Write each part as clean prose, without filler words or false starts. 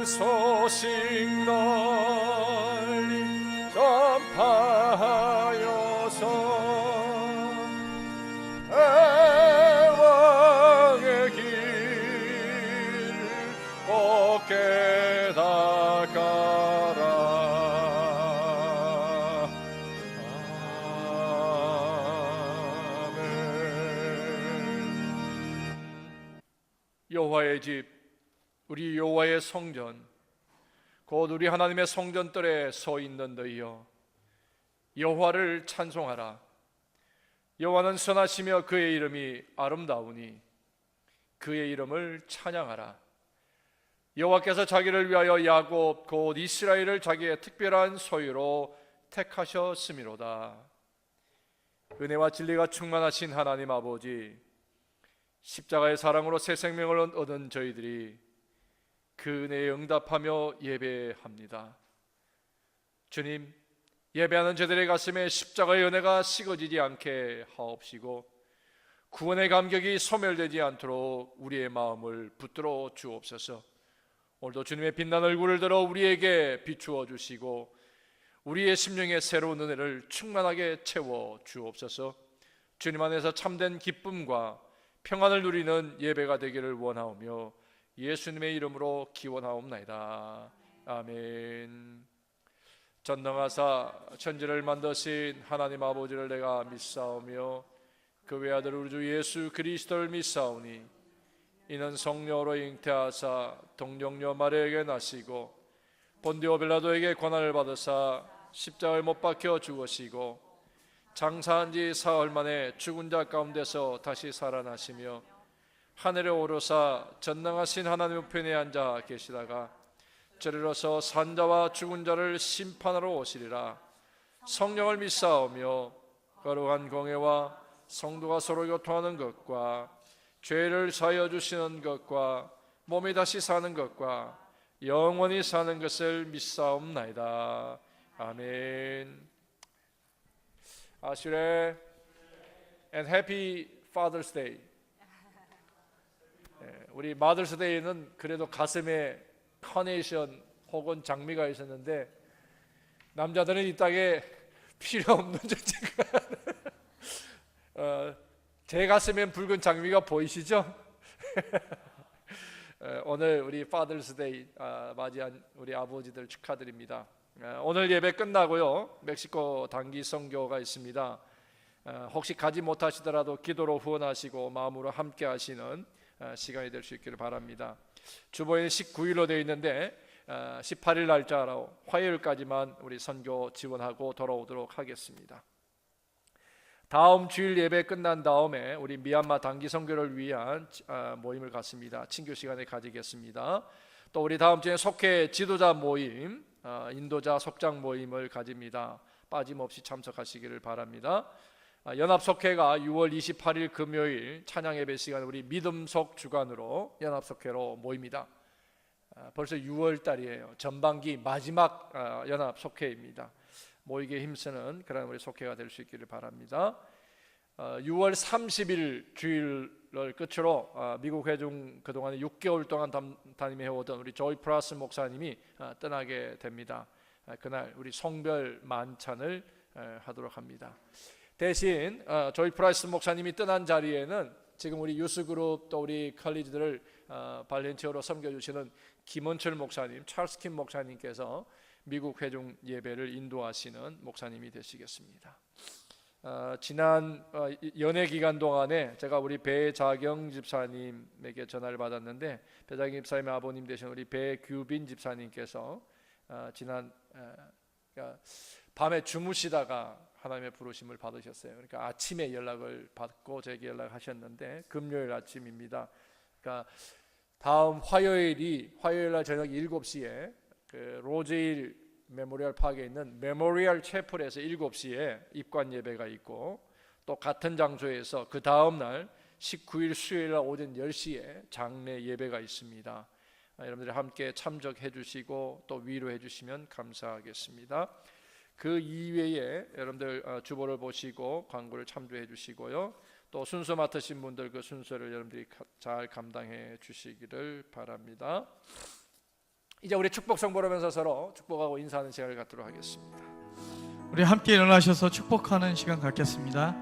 소식 널리 전파하여서 대왕의 길을 꼭 깨닫가라. 아멘. 여호와의 집, 우리 여호와의 성전, 곧 우리 하나님의 성전뜰에 서 있는 너희여, 여호와를 찬송하라. 여호와는 선하시며 그의 이름이 아름다우니 그의 이름을 찬양하라. 여호와께서 자기를 위하여 야곱 곧 이스라엘을 자기의 특별한 소유로 택하셨음이로다. 은혜와 진리가 충만하신 하나님 아버지, 십자가의 사랑으로 새 생명을 얻은 저희들이 그 은혜에 응답하며 예배합니다. 주님, 예배하는 저들의 가슴에 십자가의 은혜가 식어지지 않게 하옵시고 구원의 감격이 소멸되지 않도록 우리의 마음을 붙들어 주옵소서. 오늘도 주님의 빛난 얼굴을 들어 우리에게 비추어 주시고 우리의 심령에 새로운 은혜를 충만하게 채워 주옵소서. 주님 안에서 참된 기쁨과 평안을 누리는 예배가 되기를 원하오며 예수님의 이름으로 기원하옵나이다. 아멘. 전능하사 천지를 만드신 하나님 아버지를 내가 믿사오며 그 외아들 우리 주 예수 그리스도를 믿사오니 이는 성령으로 잉태하사 동정녀 마리아에게 나시고 본디오 빌라도에게 고난을 받으사 십자가에 못 박혀 죽으시고 장사한 지 사흘 만에 죽은 자 가운데서 다시 살아나시며 하늘에 오르사 전능하신 하나님 우편에 앉아 계시다가 저리로서 산자와 죽은 자를 심판하러 오시리라. 성령을 믿사오며 거룩한 공회와 성도가 서로 교통하는 것과 죄를 사하여 주시는 것과 몸이 다시 사는 것과 영원히 사는 것을 믿사옵나이다. 아멘. 아슈레 and happy Father's Day. 우리 마더스데이는 그래도 가슴에 카네이션 혹은 장미가 있었는데 남자들은 이 땅에 필요 없는 존재가 제 가슴엔 붉은 장미가 보이시죠? 오늘 우리 파더스데이 맞이한 우리 아버지들 축하드립니다. 오늘 예배 끝나고요 멕시코 단기 선교가 있습니다. 혹시 가지 못하시더라도 기도로 후원하시고 마음으로 함께 하시는 시간이 될 수 있기를 바랍니다. 주보에는 19일로 되어 있는데 18일 날짜로 화요일까지만 우리 선교 지원하고 돌아오도록 하겠습니다. 다음 주일 예배 끝난 다음에 우리 미얀마 단기 선교를 위한 모임을 갖습니다. 친교 시간을 가지겠습니다. 또 우리 다음 주에 속회 지도자 모임, 인도자 속장 모임을 가집니다. 빠짐없이 참석하시기를 바랍니다. 연합속회가 6월 28일 금요일 찬양 예배 시간 우리 믿음속 주간으로 연합속회로 모입니다. 벌써 6월 달이에요. 전반기 마지막 연합속회입니다. 모이기에 힘쓰는 그런 우리 속회가 될 수 있기를 바랍니다. 6월 30일 주일을 끝으로 미국 회중 그동안 6개월 동안 담임해 오던 우리 조이 프라스 목사님이 떠나게 됩니다. 그날 우리 성별 만찬을 하도록 합니다. 대신 조이 프라이스 목사님이 떠난 자리에는 지금 우리 유스그룹 또 우리 컬리지들을 발렌티어로 섬겨주시는 김원철 목사님, 찰스 킴 목사님께서 미국 회중 예배를 인도하시는 목사님이 되시겠습니다. 지난 연회 기간 동안에 제가 우리 배자경 집사님에게 전화를 받았는데 배자경 집사님의 아버님 되신 우리 배규빈 집사님께서 지난 밤에 주무시다가 하나님의 부르심을 받으셨어요. 그러니까 아침에 연락을 받고 제게 연락하셨는데 금요일 아침입니다. 그러니까 다음 화요일 날 저녁 7시에 그 로제일 메모리얼 파크에 있는 메모리얼 채플에서 7시에 입관 예배가 있고 또 같은 장소에서 그 다음 날 19일 수요일 날 오전 10시에 장례 예배가 있습니다. 여러분들이 함께 참석해 주시고 또 위로해 주시면 감사하겠습니다. 그 이외에 여러분들 주보를 보시고 광고를 참조해 주시고요. 또 순서 맡으신 분들 그 순서를 여러분들이 잘 감당해 주시기를 바랍니다. 이제 우리 축복성 부르면서 서로 축복하고 인사하는 시간을 갖도록 하겠습니다. 우리 함께 일어나셔서 축복하는 시간 갖겠습니다.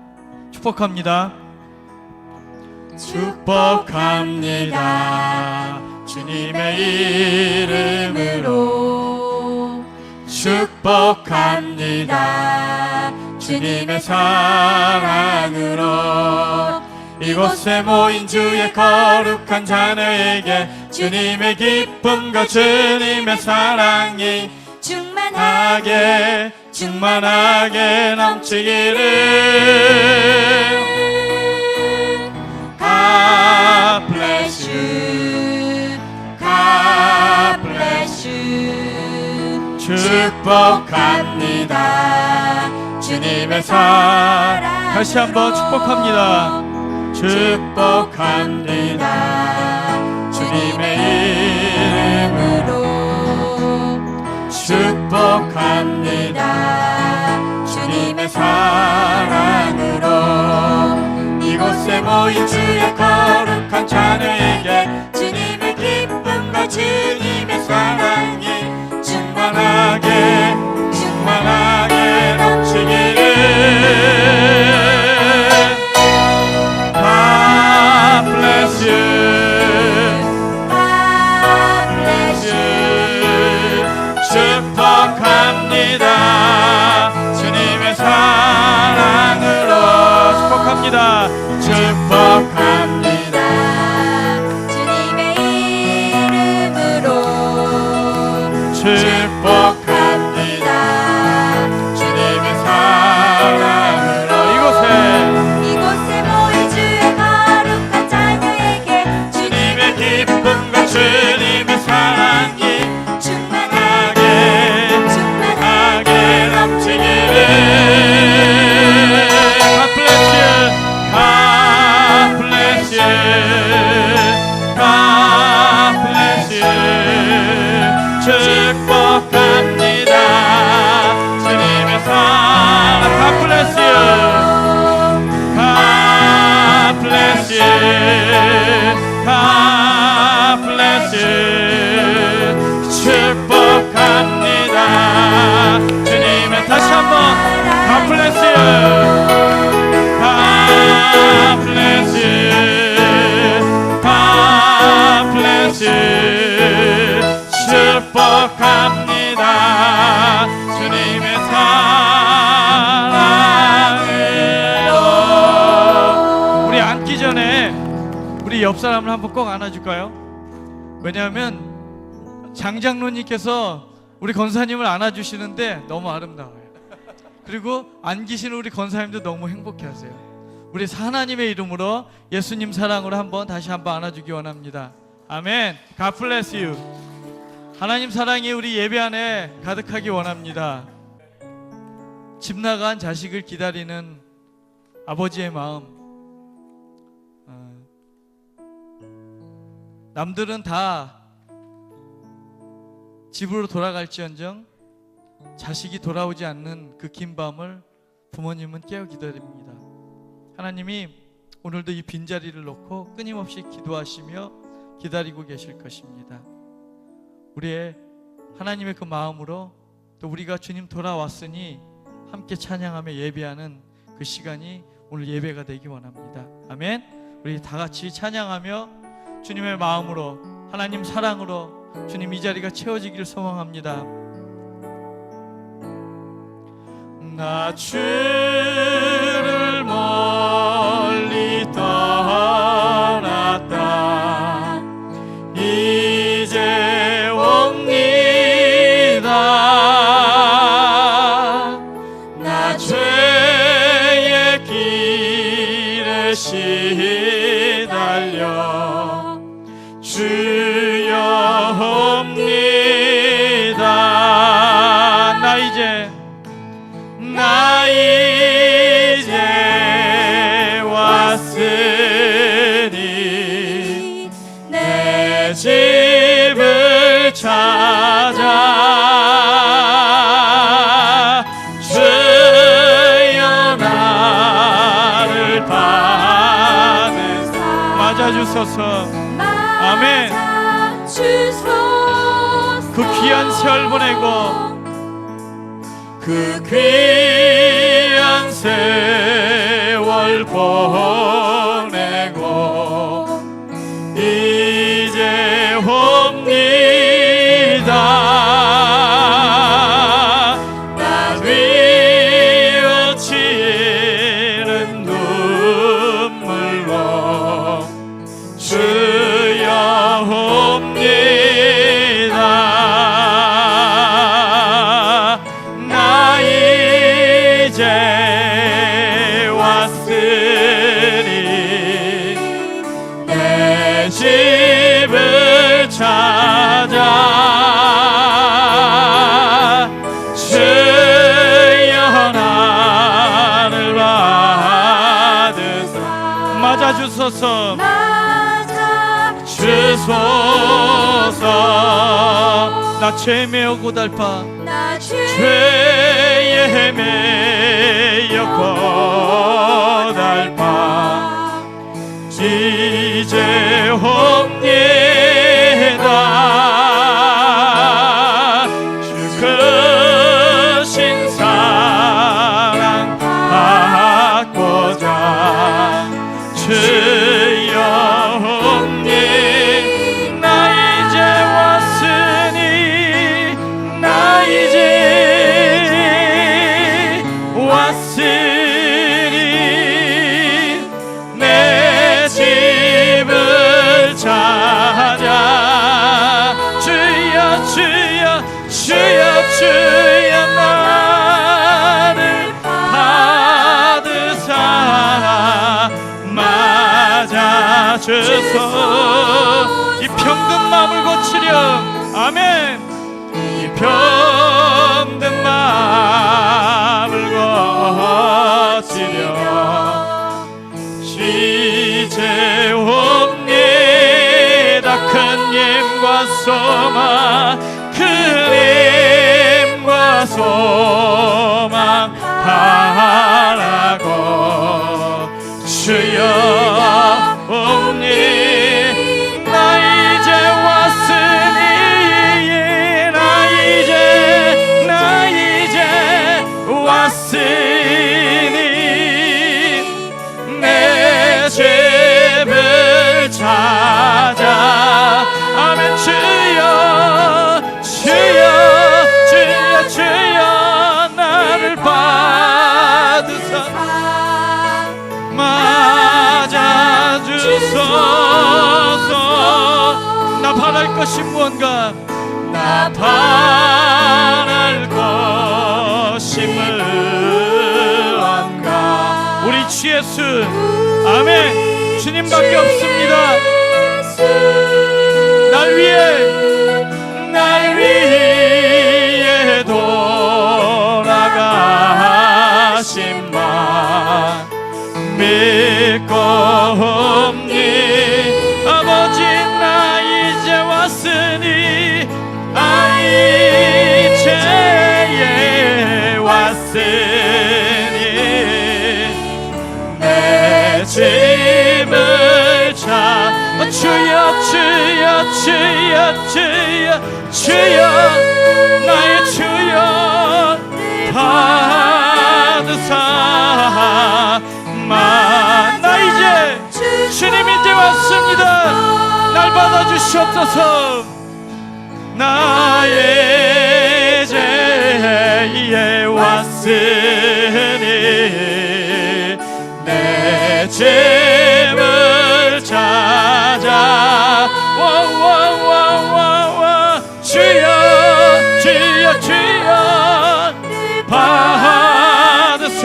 축복합니다. 축복합니다. 주님의 이름으로 축복합니다. 주님의 사랑으로 이곳에 모인 주의 거룩한 자녀에게 주님의 기쁨과 주님의 사랑이 충만하게 넘치기를. God bless you, God bless you. 축복합니다. 주님의 사랑. 다시 한번 축복합니다. 축복합니다. 주님의 이름으로 축복합니다. 주님의 사랑으로 이곳에 모인 주의 거룩한 자녀에게 주님의 기쁨과 주님의 사랑이 충만하게 넘치기를. God bless you, God bless you. 축복합니다. 주님의 사랑으로 축복합니다. 축복합니다. 주님의 이름으로 축복합니다. 주님의 사랑으로 이곳에 모인 주의 거룩한 자녀에게 주님의 기쁨과 주님의 사랑이 충만하게 넘치기를. God bless you, God bless you, God bless you. 축복합니다. 주님의 사랑. God bless you, God bless you, God bless you. 축복합니다. 주님의 다시 한번 God bless you, God bless you, God bless you. 축복합니다. 주님의 사랑으로. 우리 앉기 전에 우리 옆 사람을 한번 꼭 안아줄까요? 왜냐하면 장장로님께서 우리 권사님을 안아주시는데 너무 아름다워요. 그리고 안 계시는 우리 권사님도 너무 행복해하세요. 우리 하나님의 이름으로 예수님 사랑으로 다시 한번 안아주기 원합니다. 아멘. God bless you. 하나님 사랑이 우리 예배 안에 가득하기 원합니다. 집 나간 자식을 기다리는 아버지의 마음. 남들은 다 집으로 돌아갈지언정 자식이 돌아오지 않는 그 긴 밤을 부모님은 깨어 기다립니다. 하나님이 오늘도 이 빈자리를 놓고 끊임없이 기도하시며 기다리고 계실 것입니다. 우리의 하나님의 그 마음으로 또 우리가 주님 돌아왔으니 함께 찬양하며 예배하는 그 시간이 오늘 예배가 되기 원합니다. 아멘. 우리 다 같이 찬양하며 주님의 마음으로 하나님 사랑으로 주님 이 자리가 채워지기를 소망합니다. 나 주를 멀리 떠났다 이제 옵니다. 나 죄의 길에 시달려 주여 옵니다. 나 이제 귀한 세월 보내고 그 귀한 세월 보내고 이제 옵니다. 나 뉘우치는 눈물로 주여 옵니다. 나 이제 왔으니 내 집을 찾아 주여 나를 받으사 맞아주소서 주소서. 나 죄에 매어 고달파 나 죄에 매여 고달파 이제 옵니다. 주 크신 사랑 받고자 주여 옵니. 나 이제 왔으니 나 이제 왔으니 내 집을 찾아 주여 주여 주여 주여 나를 받으사 맞아주소. 이 병든 마음을 고치려 아멘. 이 병든 마음을 고치려 이제 옵니다. 큰 힘과 소망 큰 힘과 소망 바라고 주여 옵니. 나 이제 왔으니 나 이제 왔으니 내 집을 찾아 아멘. 주여 주여 주여 주여 나를 받으사 맞아주소서. 나 바랄 것이 무언가 나 바랄 것이 무언가 우리 주 예수 아멘. 주님밖에 없습니다. 날 위해 돌아가심만 믿고 옵니. 아버지 나 이제 왔으니 이제 왔으니 내 집을 찾아 주여 주여 주여 주여 주여 나의 주여 받으사 나 이제 주님 이제 왔습니다. 날 받아주시옵소서. 나 이제 왔으니 내 집을 찾아 와와와와와 주여 주여 주여 받으사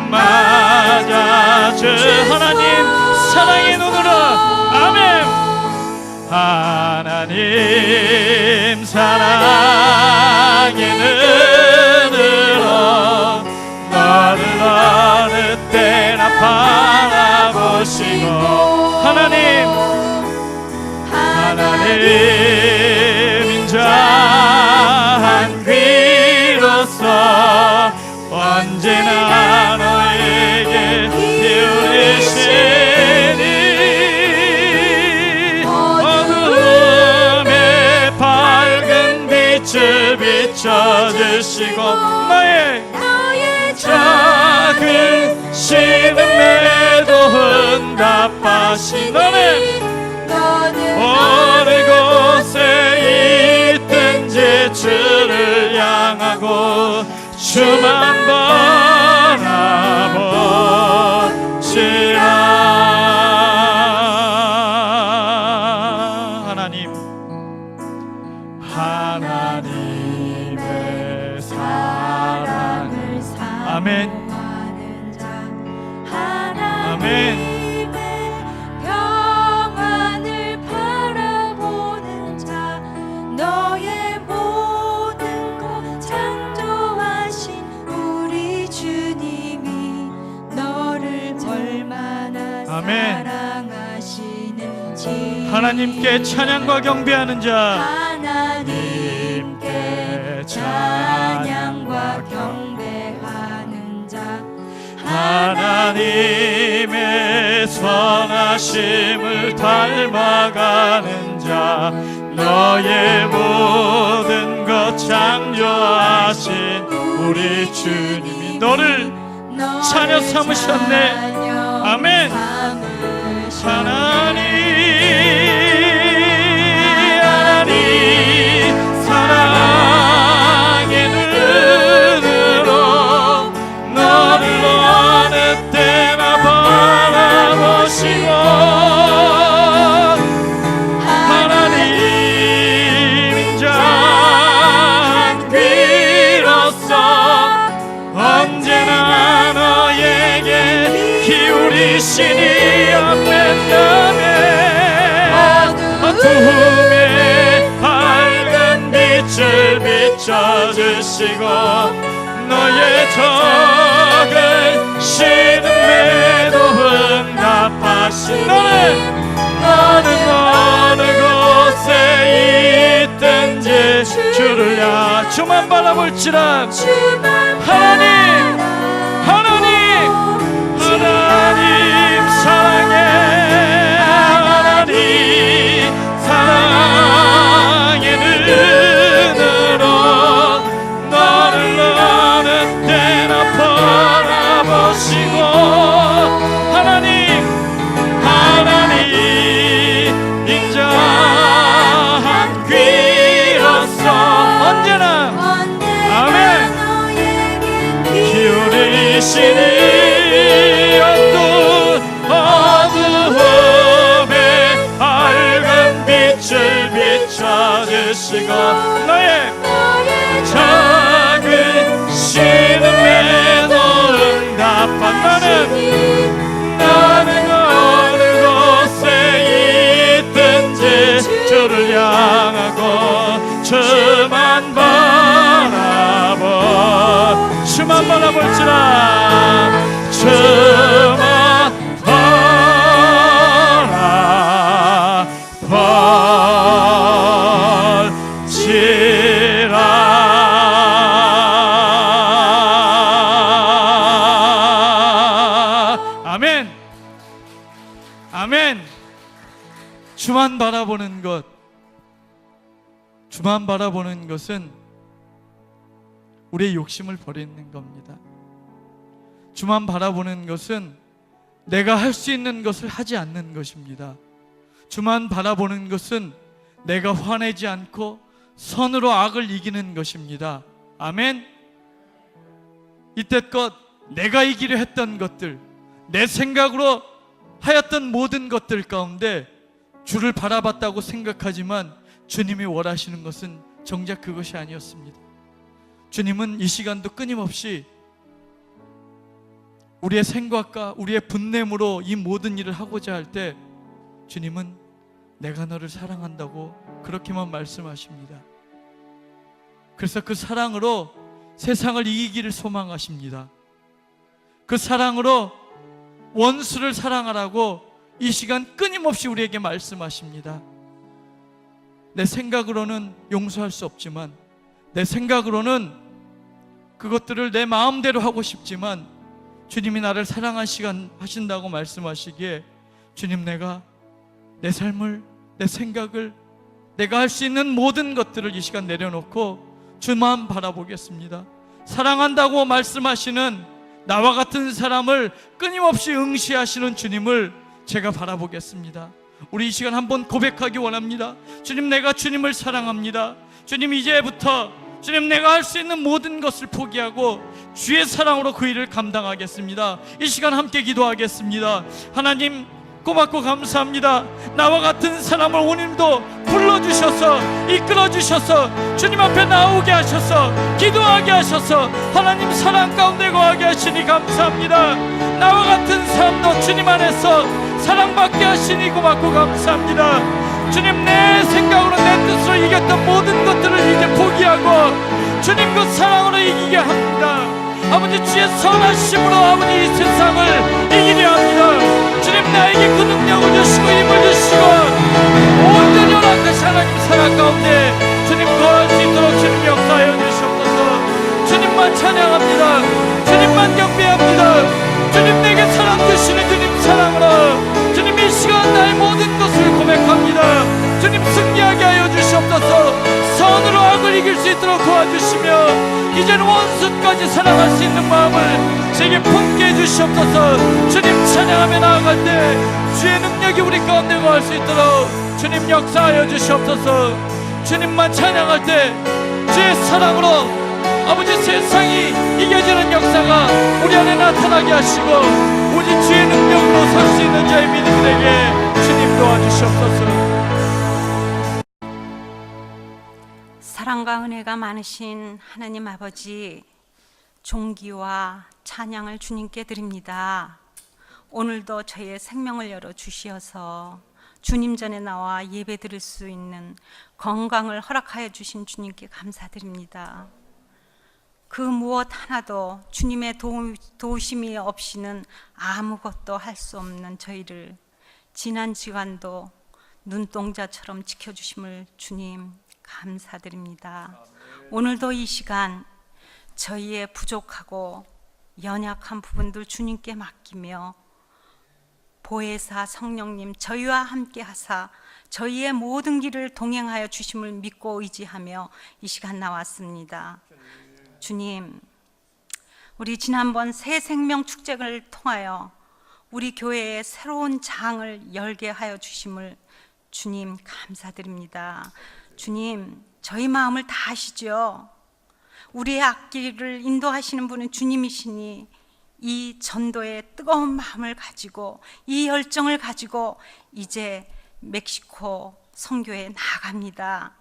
맞아주 하나님 사랑의 눈으로 아멘. 하나님 사랑의 눈으로 너를 어느 때나 바라보시고 하나님 인자한 귀로서 언제나 너에게 기울이시니 어둠의 밤 빛을 비춰주시고 너의 작은 신음에도 응답하신 너는 어느 곳에 있든지 주를 향하고 주만 바라보시라. 하나님의 사랑을 아멘. 하나님의 평안을 바라보는 자 너의 모든 것 창조하신 우리 주님이 너를 얼마나 아멘. 사랑하시는지 하나님께 찬양과 경배하는 자 하나님께 찬양과 경배하는 자 하나님의 선하심을 닮아가는 자 너의 모든 것 창조하신 우리 주님이 너를 자녀 삼으셨네. 아멘. 하나님 사랑의 눈으로 너를 어느 때나 바라보시고 하나님 인자한 귀로서 언제나 너에게 기울이시니 없는다면 어둠에 밝은 빛을 비춰주시고 너의 적은 신음에도 응답하신 너는 어느 곳에 있든지 주를 주만 바라볼지라. 하나님 사랑해. 하나님 사랑의 눈으로 너를 어느 때나 바라보시고 하나님 인자한 귀로서 언제나 아멘 기울이시니 어두움에 밝은 빛을 비춰주시고 너의 작은 신음에도 응답한 나는 어느 곳에 있든지 주를 향하고 주만 바라볼지라. 주만 아멘. 주만 바라보는 것, 주만 바라보는 것은 우리의 욕심을 버리는 겁니다. 주만 바라보는 것은 내가 할 수 있는 것을 하지 않는 것입니다. 주만 바라보는 것은 내가 화내지 않고 선으로 악을 이기는 것입니다. 아멘. 이때껏 내가 이기려 했던 것들, 내 생각으로 하였던 모든 것들 가운데 주를 바라봤다고 생각하지만 주님이 원하시는 것은 정작 그것이 아니었습니다. 주님은 이 시간도 끊임없이 우리의 생각과 우리의 분냄으로 이 모든 일을 하고자 할 때 주님은 내가 너를 사랑한다고 그렇게만 말씀하십니다. 그래서 그 사랑으로 세상을 이기기를 소망하십니다. 그 사랑으로 원수를 사랑하라고 이 시간 끊임없이 우리에게 말씀하십니다. 내 생각으로는 용서할 수 없지만, 내 생각으로는 그것들을 내 마음대로 하고 싶지만 주님이 나를 사랑하신다고 말씀하시기에 주님, 내가 내 삶을, 내 생각을, 내가 할 수 있는 모든 것들을 이 시간 내려놓고 주만 바라보겠습니다. 사랑한다고 말씀하시는 나와 같은 사람을 끊임없이 응시하시는 주님을 제가 바라보겠습니다. 우리 이 시간 한번 고백하기 원합니다. 주님, 내가 주님을 사랑합니다. 주님, 이제부터 주님, 내가 할 수 있는 모든 것을 포기하고 주의 사랑으로 그 일을 감당하겠습니다. 이 시간 함께 기도하겠습니다. 하나님, 고맙고 감사합니다. 나와 같은 사람을 오늘도 불러주셔서 이끌어주셔서 주님 앞에 나오게 하셔서 기도하게 하셔서 하나님 사랑 가운데 거하게 하시니 감사합니다. 나와 같은 사람도 주님 안에서 사랑받게 하시니 고맙고 감사합니다. 주님, 내 생각으로 내 뜻으로 이겼던 모든 것들을 이제 포기하고 주님 그 사랑으로 이기게 합니다. 아버지, 주의 선하심으로 아버지 이 세상을 이기려 합니다. 주님, 나에게 그 능력을 주시고 힘을 주시고 온전히 허락하신 하나님 사랑 가운데 주님 거할 수 있도록 주님 역사하여 주시옵소서. 주님만 찬양합니다. 주님만 경배합니다. 주님, 내게 사랑 주시는 주님 사랑으로 주님 이 시간 나의 모든 것을 고백합니다. 주님, 승리하게 하여 주시옵소서. 선으로 악을 이길 수 있도록 도와주시며 이제는 원수까지 사랑할 수 있는 마음을 제게 품게 해주시옵소서. 주님 찬양하며 나아갈 때 주의 능력이 우리 가운데 거할 수 있도록 주님 역사하여 주시옵소서. 주님만 찬양할 때 주의 사랑으로 아버지 세상이 이겨지는 역사가 우리 안에 나타나게 하시고 오직 주의 능력으로 설 수 있는 자의 믿음들에게 주님 도와주시옵소서. 사랑과 은혜가 많으신 하나님 아버지, 존귀와 찬양을 주님께 드립니다. 오늘도 저의 생명을 열어 주시어서 주님 전에 나와 예배 드릴 수 있는 건강을 허락하여 주신 주님께 감사드립니다. 그 무엇 하나도 주님의 도우심이 없이는 아무것도 할 수 없는 저희를 지난 시간도 눈동자처럼 지켜주심을 주님 감사드립니다. 오늘도 이 시간 저희의 부족하고 연약한 부분들 주님께 맡기며 보혜사 성령님 저희와 함께 하사 저희의 모든 길을 동행하여 주심을 믿고 의지하며 이 시간 나왔습니다. 주님, 우리 지난번 새 생명 축제를 통하여 우리 교회에 새로운 장을 열게 하여 주심을 주님 감사드립니다. 주님, 저희 마음을 다 아시죠? 우리의 앞길을 인도하시는 분은 주님이시니 이 전도의 뜨거운 마음을 가지고 이 열정을 가지고 이제 멕시코 선교에 나아갑니다.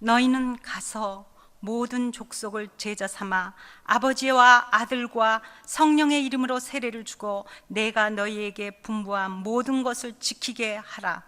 너희는 가서 모든 족속을 제자 삼아 아버지와 아들과 성령의 이름으로 세례를 주고 내가 너희에게 분부한 모든 것을 지키게 하라.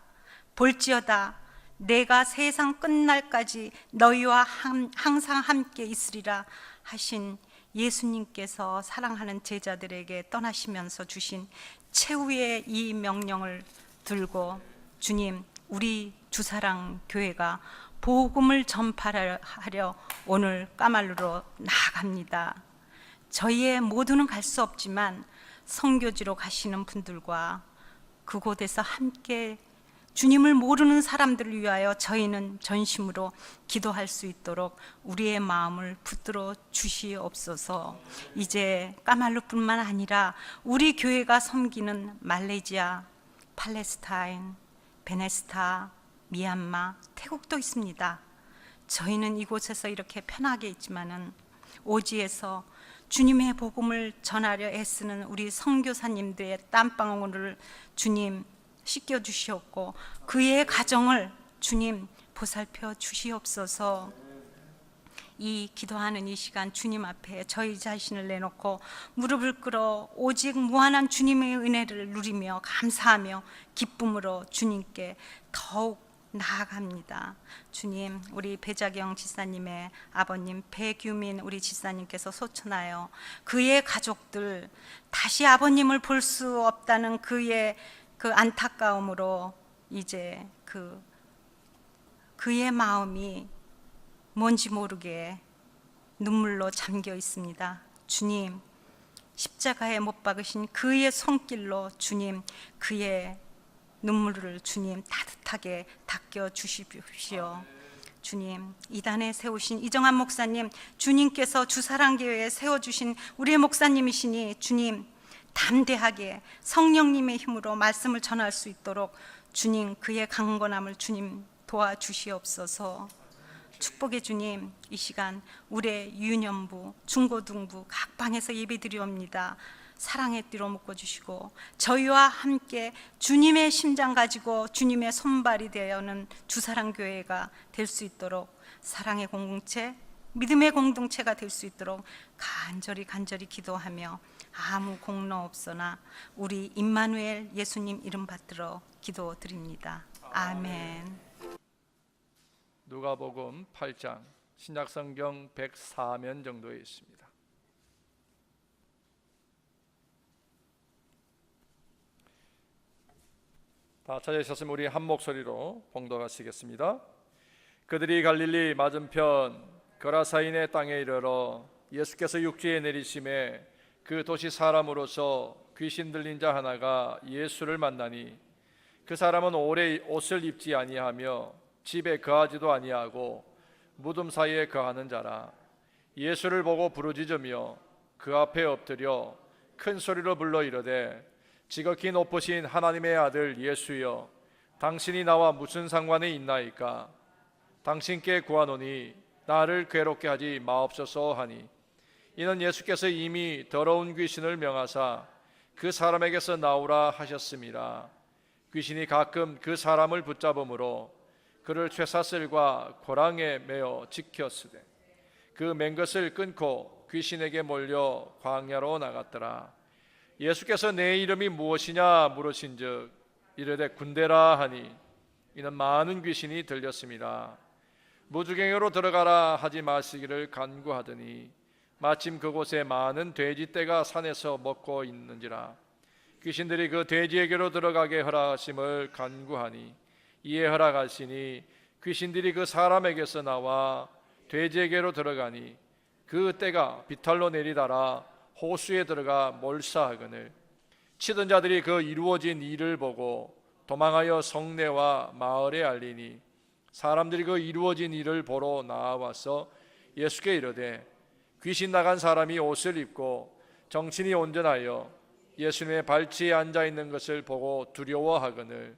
볼지어다 내가 세상 끝날까지 너희와 항상 함께 있으리라 하신 예수님께서 사랑하는 제자들에게 떠나시면서 주신 최후의 이 명령을 들고 주님, 우리 주사랑 교회가 복음을 전파하려 오늘 까말루로 나아갑니다. 저희의 모두는 갈 수 없지만 선교지로 가시는 분들과 그곳에서 함께 주님을 모르는 사람들을 위하여 저희는 전심으로 기도할 수 있도록 우리의 마음을 붙들어 주시옵소서. 이제 까말루뿐만 아니라 우리 교회가 섬기는 말레이시아, 팔레스타인, 베네스타, 미얀마, 태국도 있습니다. 저희는 이곳에서 이렇게 편하게 있지만은 오지에서 주님의 복음을 전하려 애쓰는 우리 선교사님들의 땀방울을 주님 씻겨 주시옵고 그의 가정을 주님 보살펴 주시옵소서. 이 기도하는 이 시간 주님 앞에 저희 자신을 내놓고 무릎을 꿇어 오직 무한한 주님의 은혜를 누리며 감사하며 기쁨으로 주님께 더욱 나아갑니다. 주님, 우리 배자경 지사님의 아버님 배규민 우리 지사님께서 소천하여 그의 가족들 다시 아버님을 볼 수 없다는 그의 그 안타까움으로 이제 그의 마음이 뭔지 모르게 눈물로 잠겨 있습니다. 주님, 십자가에 못 박으신 그의 손길로 주님 그의 눈물을 주님 따뜻하게 닦여 주십시오. 주님, 이단에 세우신 이정한 목사님, 주님께서 주사랑교회에 세워주신 우리의 목사님이시니 주님, 담대하게 성령님의 힘으로 말씀을 전할 수 있도록 주님, 그의 강건함을 주님 도와주시옵소서. 축복의 주님, 이 시간 우리의 유년부, 중고등부 각 방에서 예배드리옵니다. 사랑의 띠로 묶어주시고 저희와 함께 주님의 심장 가지고 주님의 손발이 되어는 주사랑교회가 될 수 있도록, 사랑의 공동체, 믿음의 공동체가 될 수 있도록 간절히 기도하며 아무 공로 없으나 우리 임마누엘 예수님 이름 받들어 기도드립니다. 아멘. 누가복음 8장 신약성경 104면 정도에 있습니다. 다 찾으셨으면 우리 한 목소리로 봉독하시겠습니다. 그들이 갈릴리 맞은편 거라사인의 땅에 이르러 예수께서 육지에 내리심에 그 도시 사람으로서 귀신 들린 자 하나가 예수를 만나니 그 사람은 오래 옷을 입지 아니하며 집에 거하지도 아니하고 무덤 사이에 거하는 자라. 예수를 보고 부르짖으며 그 앞에 엎드려 큰 소리로 불러 이르되 지극히 높으신 하나님의 아들 예수여, 당신이 나와 무슨 상관이 있나이까? 당신께 구하노니 나를 괴롭게 하지 마옵소서 하니, 이는 예수께서 이미 더러운 귀신을 명하사 그 사람에게서 나오라 하셨습니다. 귀신이 가끔 그 사람을 붙잡음으로 그를 쇠사슬과 고랑에 매어 지켰으되 그 맨 것을 끊고 귀신에게 몰려 광야로 나갔더라. 예수께서 내 이름이 무엇이냐 물으신즉 이르되 군대라 하니, 이는 많은 귀신이 들렸습니다. 무주갱으로 들어가라 하지 마시기를 간구하더니 마침 그곳에 많은 돼지떼가 산에서 먹고 있는지라. 귀신들이 그 돼지에게로 들어가게 허락하심을 간구하니 이에 허락하시니 귀신들이 그 사람에게서 나와 돼지에게로 들어가니 그 떼가 비탈로 내리달아 호수에 들어가 몰사하거늘 치던 자들이 그 이루어진 일을 보고 도망하여 성내와 마을에 알리니 사람들이 그 이루어진 일을 보러 나와서 예수께 이르되 귀신 나간 사람이 옷을 입고 정신이 온전하여 예수님의 발치에 앉아 있는 것을 보고 두려워하거늘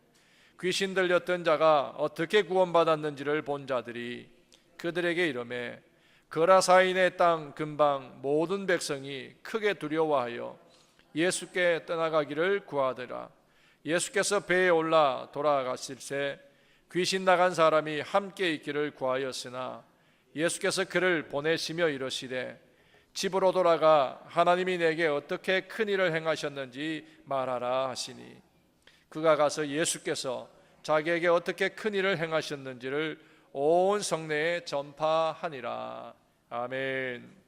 귀신 들렸던 자가 어떻게 구원받았는지를 본 자들이 그들에게 이르매 거라사인의 땅 근방 모든 백성이 크게 두려워하여 예수께 떠나가기를 구하더라. 예수께서 배에 올라 돌아가실새 귀신 나간 사람이 함께 있기를 구하였으나 예수께서 그를 보내시며 이르시되 집으로 돌아가 하나님이 내게 어떻게 큰 일을 행하셨는지 말하라 하시니 그가 가서 예수께서 자기에게 어떻게 큰 일을 행하셨는지를 온 성내에 전파하니라. 아멘.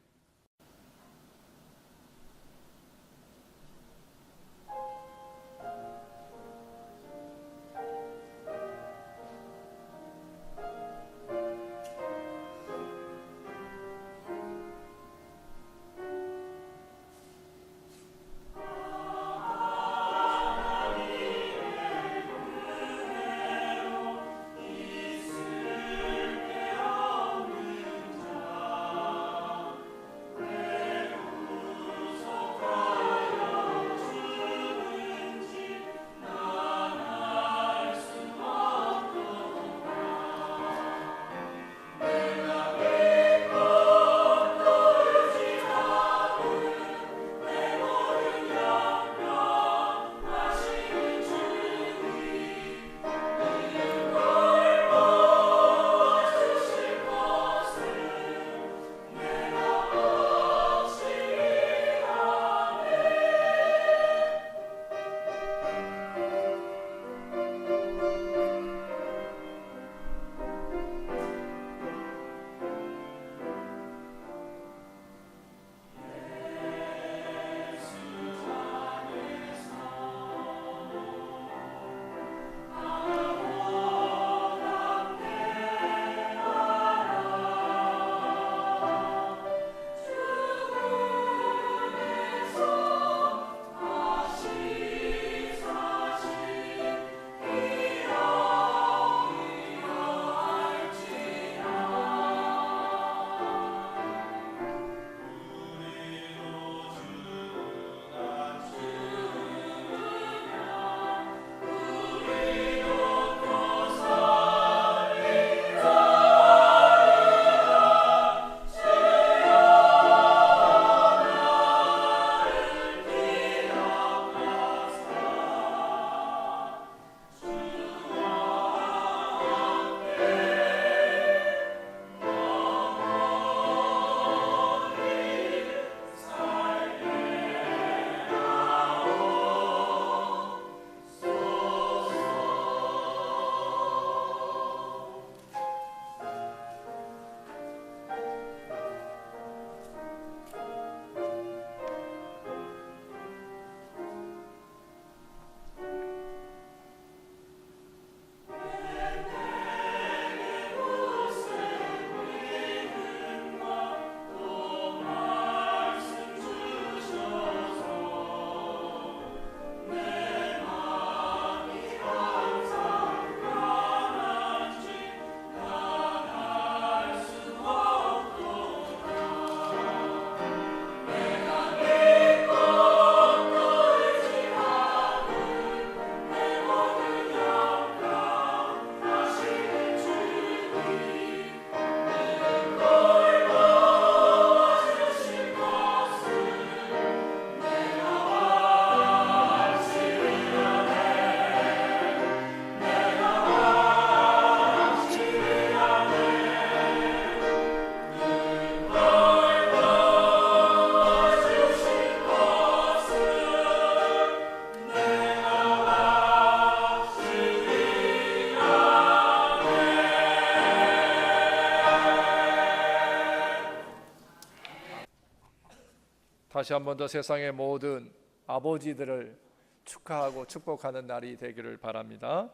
다시 한 번 더 세상의 모든 아버지들을 축하하고 축복하는 날이 되기를 바랍니다.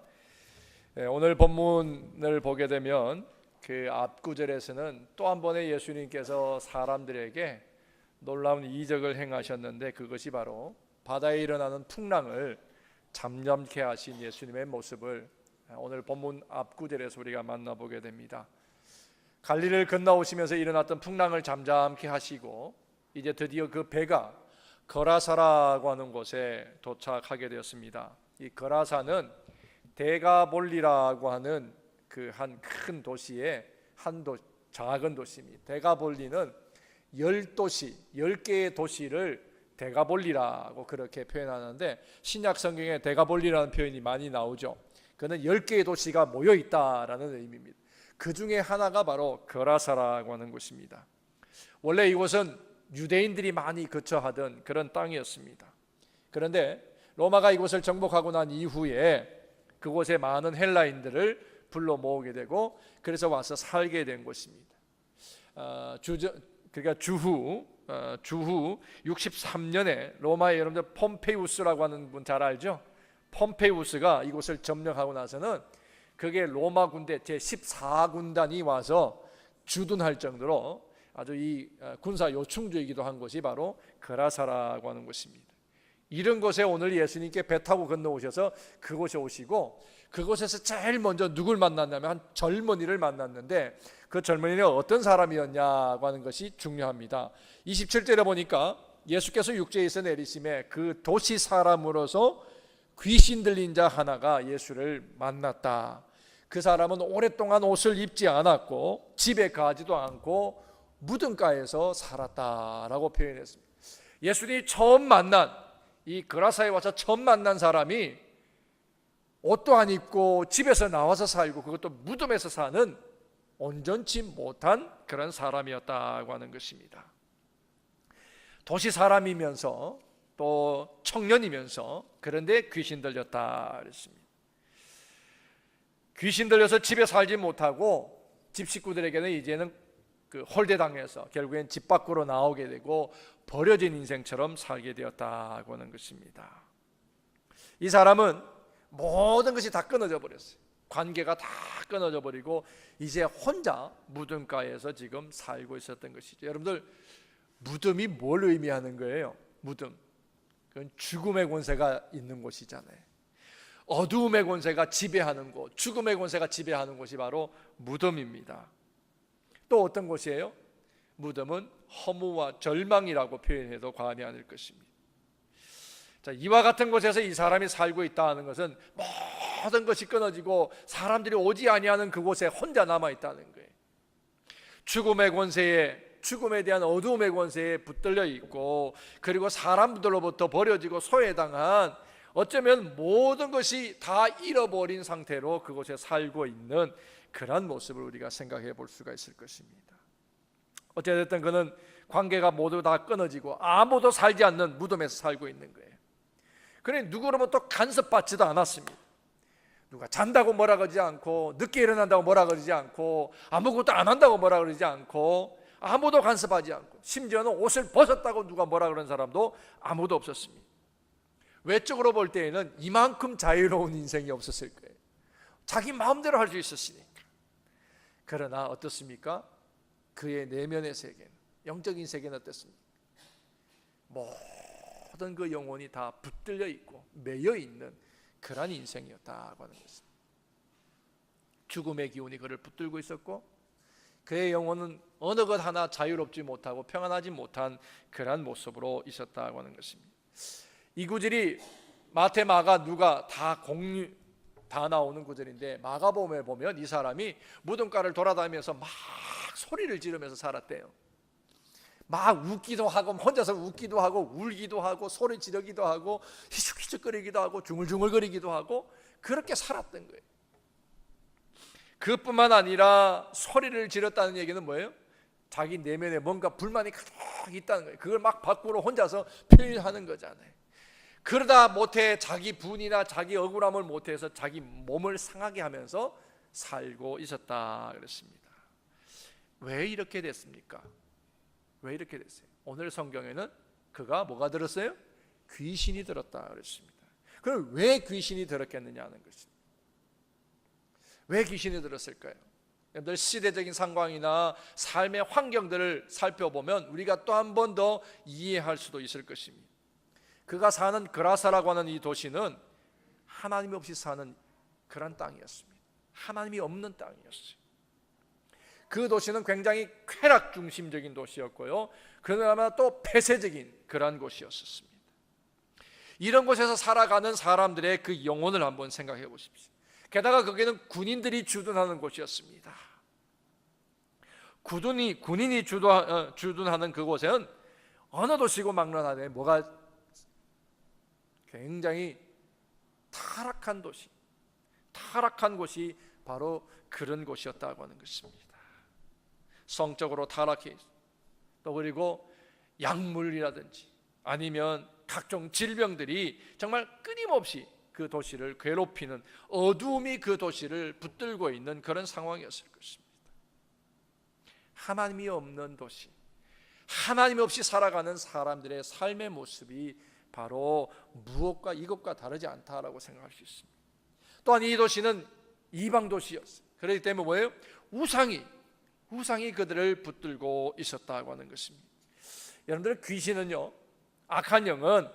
오늘 본문을 보게 되면 그 앞구절에서는 또 한 번의 예수님께서 사람들에게 놀라운 이적을 행하셨는데, 그것이 바로 바다에 일어나는 풍랑을 잠잠케 하신 예수님의 모습을 오늘 본문 앞구절에서 우리가 만나보게 됩니다. 갈릴리를 건너오시면서 일어났던 풍랑을 잠잠케 하시고 이제 드디어 그 배가 거라사라고 하는 곳에 도착하게 되었습니다. 이 거라사는 데가볼리라고 하는 그 한 큰 도시의 작은 도시입니다. 데가볼리는 10도시, 10개의 도시를 데가볼리라고 그렇게 표현하는데, 신약 성경에 데가볼리라는 표현이 많이 나오죠. 그는 10개의 도시가 모여 있다라는 의미입니다. 그 중에 하나가 바로 거라사라고 하는 곳입니다. 원래 이곳은 유대인들이 많이 거처하던 그런 땅이었습니다. 그런데 로마가 이곳을 정복하고 난 이후에 그곳에 많은 헬라인들을 불러 모으게 되고, 그래서 와서 살게 된 곳입니다. 그러니까 주후 63년에 로마의 여러분들 폼페이우스라고 하는 분 잘 알죠? 폼페이우스가 이곳을 점령하고 나서는 그게 로마 군대 제14군단이 와서 주둔할 정도로 아주 이 군사 요충지이기도 한 곳이 바로 거라사라고 하는 곳입니다. 이런 곳에 오늘 예수님께 배 타고 건너오셔서 그곳에 오시고, 그곳에서 제일 먼저 누굴 만났냐면 한 젊은이를 만났는데, 그 젊은이는 어떤 사람이었냐고 하는 것이 중요합니다. 27절에 보니까 예수께서 육지에서 내리심에 그 도시 사람으로서 귀신 들린 자 하나가 예수를 만났다. 그 사람은 오랫동안 옷을 입지 않았고 집에 가지도 않고 무덤가에서 살았다라고 표현했습니다. 예수님이 처음 만난, 이 거라사에 와서 처음 만난 사람이 옷도 안 입고 집에서 나와서 살고, 그것도 무덤에서 사는 온전치 못한 그런 사람이었다고 하는 것입니다. 도시 사람이면서 또 청년이면서, 그런데 귀신 들렸다 그랬습니다. 귀신 들려서 집에 살지 못하고 집 식구들에게는 이제는 그 홀대당해서 결국엔 집 밖으로 나오게 되고 버려진 인생처럼 살게 되었다고 하는 것입니다. 이 사람은 모든 것이 다 끊어져 버렸어요. 관계가 다 끊어져 버리고 이제 혼자 무덤가에서 지금 살고 있었던 것이죠. 여러분들, 무덤이 뭘 의미하는 거예요? 무덤, 그건 죽음의 권세가 있는 곳이잖아요. 어두움의 권세가 지배하는 곳, 죽음의 권세가 지배하는 곳이 바로 무덤입니다. 또 어떤 곳이에요? 무덤은 허무와 절망이라고 표현해도 과언이 아닐 것입니다. 자, 이와 같은 곳에서 이 사람이 살고 있다는 것은 모든 것이 끊어지고 사람들이 오지 아니하는 그곳에 혼자 남아 있다는 거예요. 죽음의 권세에, 죽음에 대한 어두움의 권세에 붙들려 있고, 그리고 사람들로부터 버려지고 소외당한, 어쩌면 모든 것이 다 잃어버린 상태로 그곳에 살고 있는 그런 모습을 우리가 생각해 볼 수가 있을 것입니다. 어쨌든 그는 관계가 모두 다 끊어지고 아무도 살지 않는 무덤에서 살고 있는 거예요. 그래 누구로부터 간섭받지도 않았습니다. 누가 잔다고 뭐라 그러지 않고, 늦게 일어난다고 뭐라 그러지 않고, 아무것도 안 한다고 뭐라 그러지 않고, 아무도 간섭하지 않고, 심지어는 옷을 벗었다고 누가 뭐라 그러는 사람도 아무도 없었습니다. 외적으로 볼 때에는 이만큼 자유로운 인생이 없었을 거예요. 자기 마음대로 할 수 있었으니까. 그러나 어떻습니까? 그의 내면의 세계는, 영적인 세계는 어떻습니까? 모든 그 영혼이 다 붙들려 있고 매여 있는 그런 인생이었다고 하는 것입니다. 죽음의 기운이 그를 붙들고 있었고, 그의 영혼은 어느 것 하나 자유롭지 못하고 평안하지 못한 그런 모습으로 있었다고 하는 것입니다. 이 구절이 마태, 마가, 누가 다 나오는 구절인데, 마가복음에 보면 이 사람이 무덤가를 돌아다니면서 막 소리를 지르면서 살았대요. 막 웃기도 하고, 혼자서 웃기도 하고 울기도 하고 소리 지르기도 하고 희죽희죽거리기도 하고 중얼중얼거리기도 하고 그렇게 살았던 거예요. 그뿐만 아니라 소리를 지렀다는 얘기는 뭐예요? 자기 내면에 뭔가 불만이 가득 있다는 거예요. 그걸 막 밖으로 혼자서 표현하는 거잖아요. 그러다 못해 자기 분이나 자기 억울함을 못해서 자기 몸을 상하게 하면서 살고 있었다 그랬습니다. 왜 이렇게 됐습니까? 왜 이렇게 됐어요? 오늘 성경에는 그가 뭐가 들었어요? 귀신이 들었다 그랬습니다. 그럼 왜 귀신이 들었겠느냐 하는 것입니다. 왜 귀신이 들었을까요? 여러분들 시대적인 상황이나 삶의 환경들을 살펴보면 우리가 또 한 번 더 이해할 수도 있을 것입니다. 그가 사는 그라사라고 하는 이 도시는 하나님이 없이 사는 그런 땅이었습니다. 하나님이 없는 땅이었어요. 그 도시는 굉장히 쾌락 중심적인 도시였고요, 그러나 또 폐쇄적인 그러한 곳이었습니다. 이런 곳에서 살아가는 사람들의 그 영혼을 한번 생각해 보십시오. 게다가 거기는 군인들이 주둔하는 곳이었습니다. 군인이 주둔하는 그곳에는 어느 도시고 막론하되 뭐가 굉장히 타락한 도시, 타락한 곳이 바로 그런 곳이었다고 하는 것입니다. 성적으로 타락해, 또 그리고 약물이라든지 아니면 각종 질병들이 정말 끊임없이 그 도시를 괴롭히는, 어두움이 그 도시를 붙들고 있는 그런 상황이었을 것입니다. 하나님이 없는 도시, 하나님 없이 살아가는 사람들의 삶의 모습이 바로 무엇과 이것과 다르지 않다라고 생각할 수 있습니다. 또한 이 도시는 이방 도시였어요. 그렇기 때문에 뭐예요? 우상이 그들을 붙들고 있었다고 하는 것입니다. 여러분들, 귀신은요, 악한 영은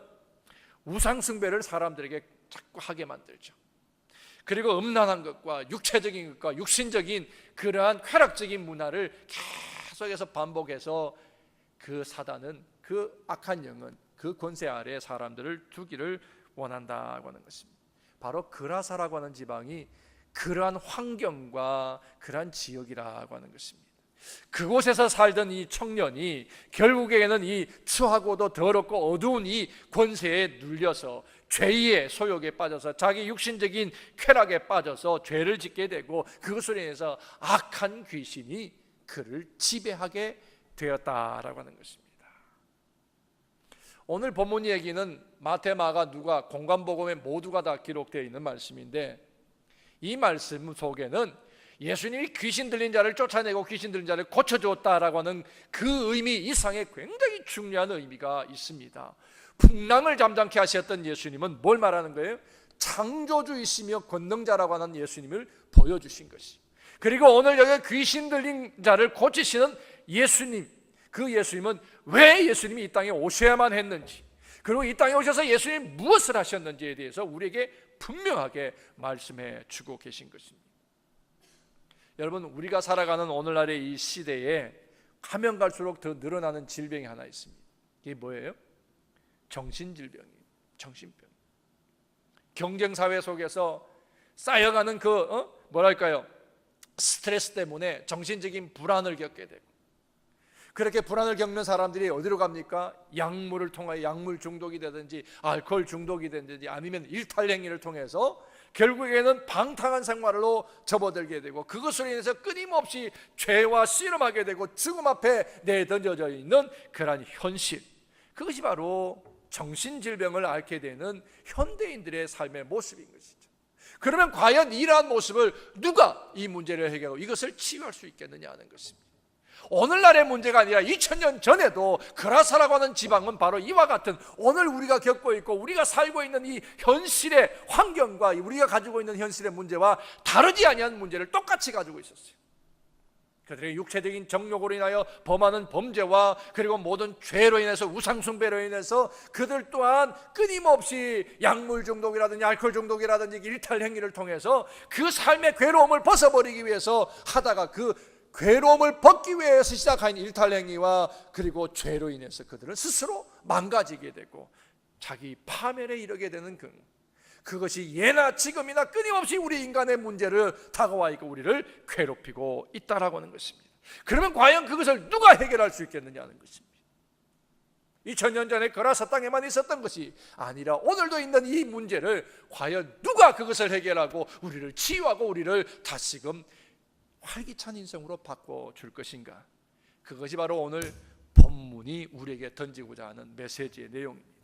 우상 숭배를 사람들에게 자꾸 하게 만들죠. 그리고 음란한 것과 육체적인 것과 육신적인 그러한 쾌락적인 문화를 계속해서 반복해서 그 사단은, 그 악한 영은 그 권세 아래 사람들을 두기를 원한다고 하는 것입니다. 바로 그라사라고 하는 지방이 그러한 환경과 그러한 지역이라고 하는 것입니다. 그곳에서 살던 이 청년이 결국에는 이 추하고도 더럽고 어두운 이 권세에 눌려서 죄의 소욕에 빠져서 자기 육신적인 쾌락에 빠져서 죄를 짓게 되고, 그것으로 인해서 악한 귀신이 그를 지배하게 되었다라고 하는 것입니다. 오늘 본문 얘기는 마태, 마가, 누가, 공관복음에 모두가 다 기록되어 있는 말씀인데, 이 말씀 속에는 예수님이 귀신 들린 자를 쫓아내고 귀신 들린 자를 고쳐주었다라고 하는 그 의미 이상의 굉장히 중요한 의미가 있습니다. 풍랑을 잠잠케 하셨던 예수님은 뭘 말하는 거예요? 창조주이시며 권능자라고 하는 예수님을 보여주신 것이, 그리고 오늘 여기 귀신 들린 자를 고치시는 예수님, 그 예수님은 왜 예수님이 이 땅에 오셔야만 했는지, 그리고 이 땅에 오셔서 예수님이 무엇을 하셨는지에 대해서 우리에게 분명하게 말씀해 주고 계신 것입니다. 여러분, 우리가 살아가는 오늘날의 이 시대에 가면 갈수록 더 늘어나는 질병이 하나 있습니다. 이게 뭐예요? 정신질병이에요. 정신병. 경쟁사회 속에서 쌓여가는 뭐랄까요? 스트레스 때문에 정신적인 불안을 겪게 되고, 그렇게 불안을 겪는 사람들이 어디로 갑니까? 약물을 통하여 약물 중독이 되든지 알코올 중독이 되든지 아니면 일탈행위를 통해서 결국에는 방탕한 생활로 접어들게 되고, 그것으로 인해서 끊임없이 죄와 씨름하게 되고 죽음 앞에 내던져져 있는 그러한 현실, 그것이 바로 정신질병을 앓게 되는 현대인들의 삶의 모습인 것이죠. 그러면 과연 이러한 모습을 누가 이 문제를 해결하고 이것을 치유할 수 있겠느냐 하는 것입니다. 오늘날의 문제가 아니라 2000년 전에도 그라사라고 하는 지방은 바로 이와 같은 오늘 우리가 겪고 있고 우리가 살고 있는 이 현실의 환경과 우리가 가지고 있는 현실의 문제와 다르지 아니한 문제를 똑같이 가지고 있었어요. 그들의 육체적인 정욕으로 인하여 범하는 범죄와 그리고 모든 죄로 인해서 우상숭배로 인해서 그들 또한 끊임없이 약물 중독이라든지 알코올 중독이라든지 일탈 행위를 통해서 그 삶의 괴로움을 벗어버리기 위해서 하다가 그 괴로움을 벗기 위해서 시작한 일탈 행위와 그리고 죄로 인해서 그들은 스스로 망가지게 되고 자기 파멸에 이르게 되는 그것이 예나 지금이나 끊임없이 우리 인간의 문제를 다가와 있고 우리를 괴롭히고 있다라고 하는 것입니다. 그러면 과연 그것을 누가 해결할 수 있겠느냐는 것입니다. 2000년 전에 그라사 땅에만 있었던 것이 아니라 오늘도 있는 이 문제를 과연 누가 그것을 해결하고 우리를 치유하고 우리를 다시금 활기찬 인생으로 바꿔줄 것인가? 그것이 바로 오늘 본문이 우리에게 던지고자 하는 메시지의 내용입니다.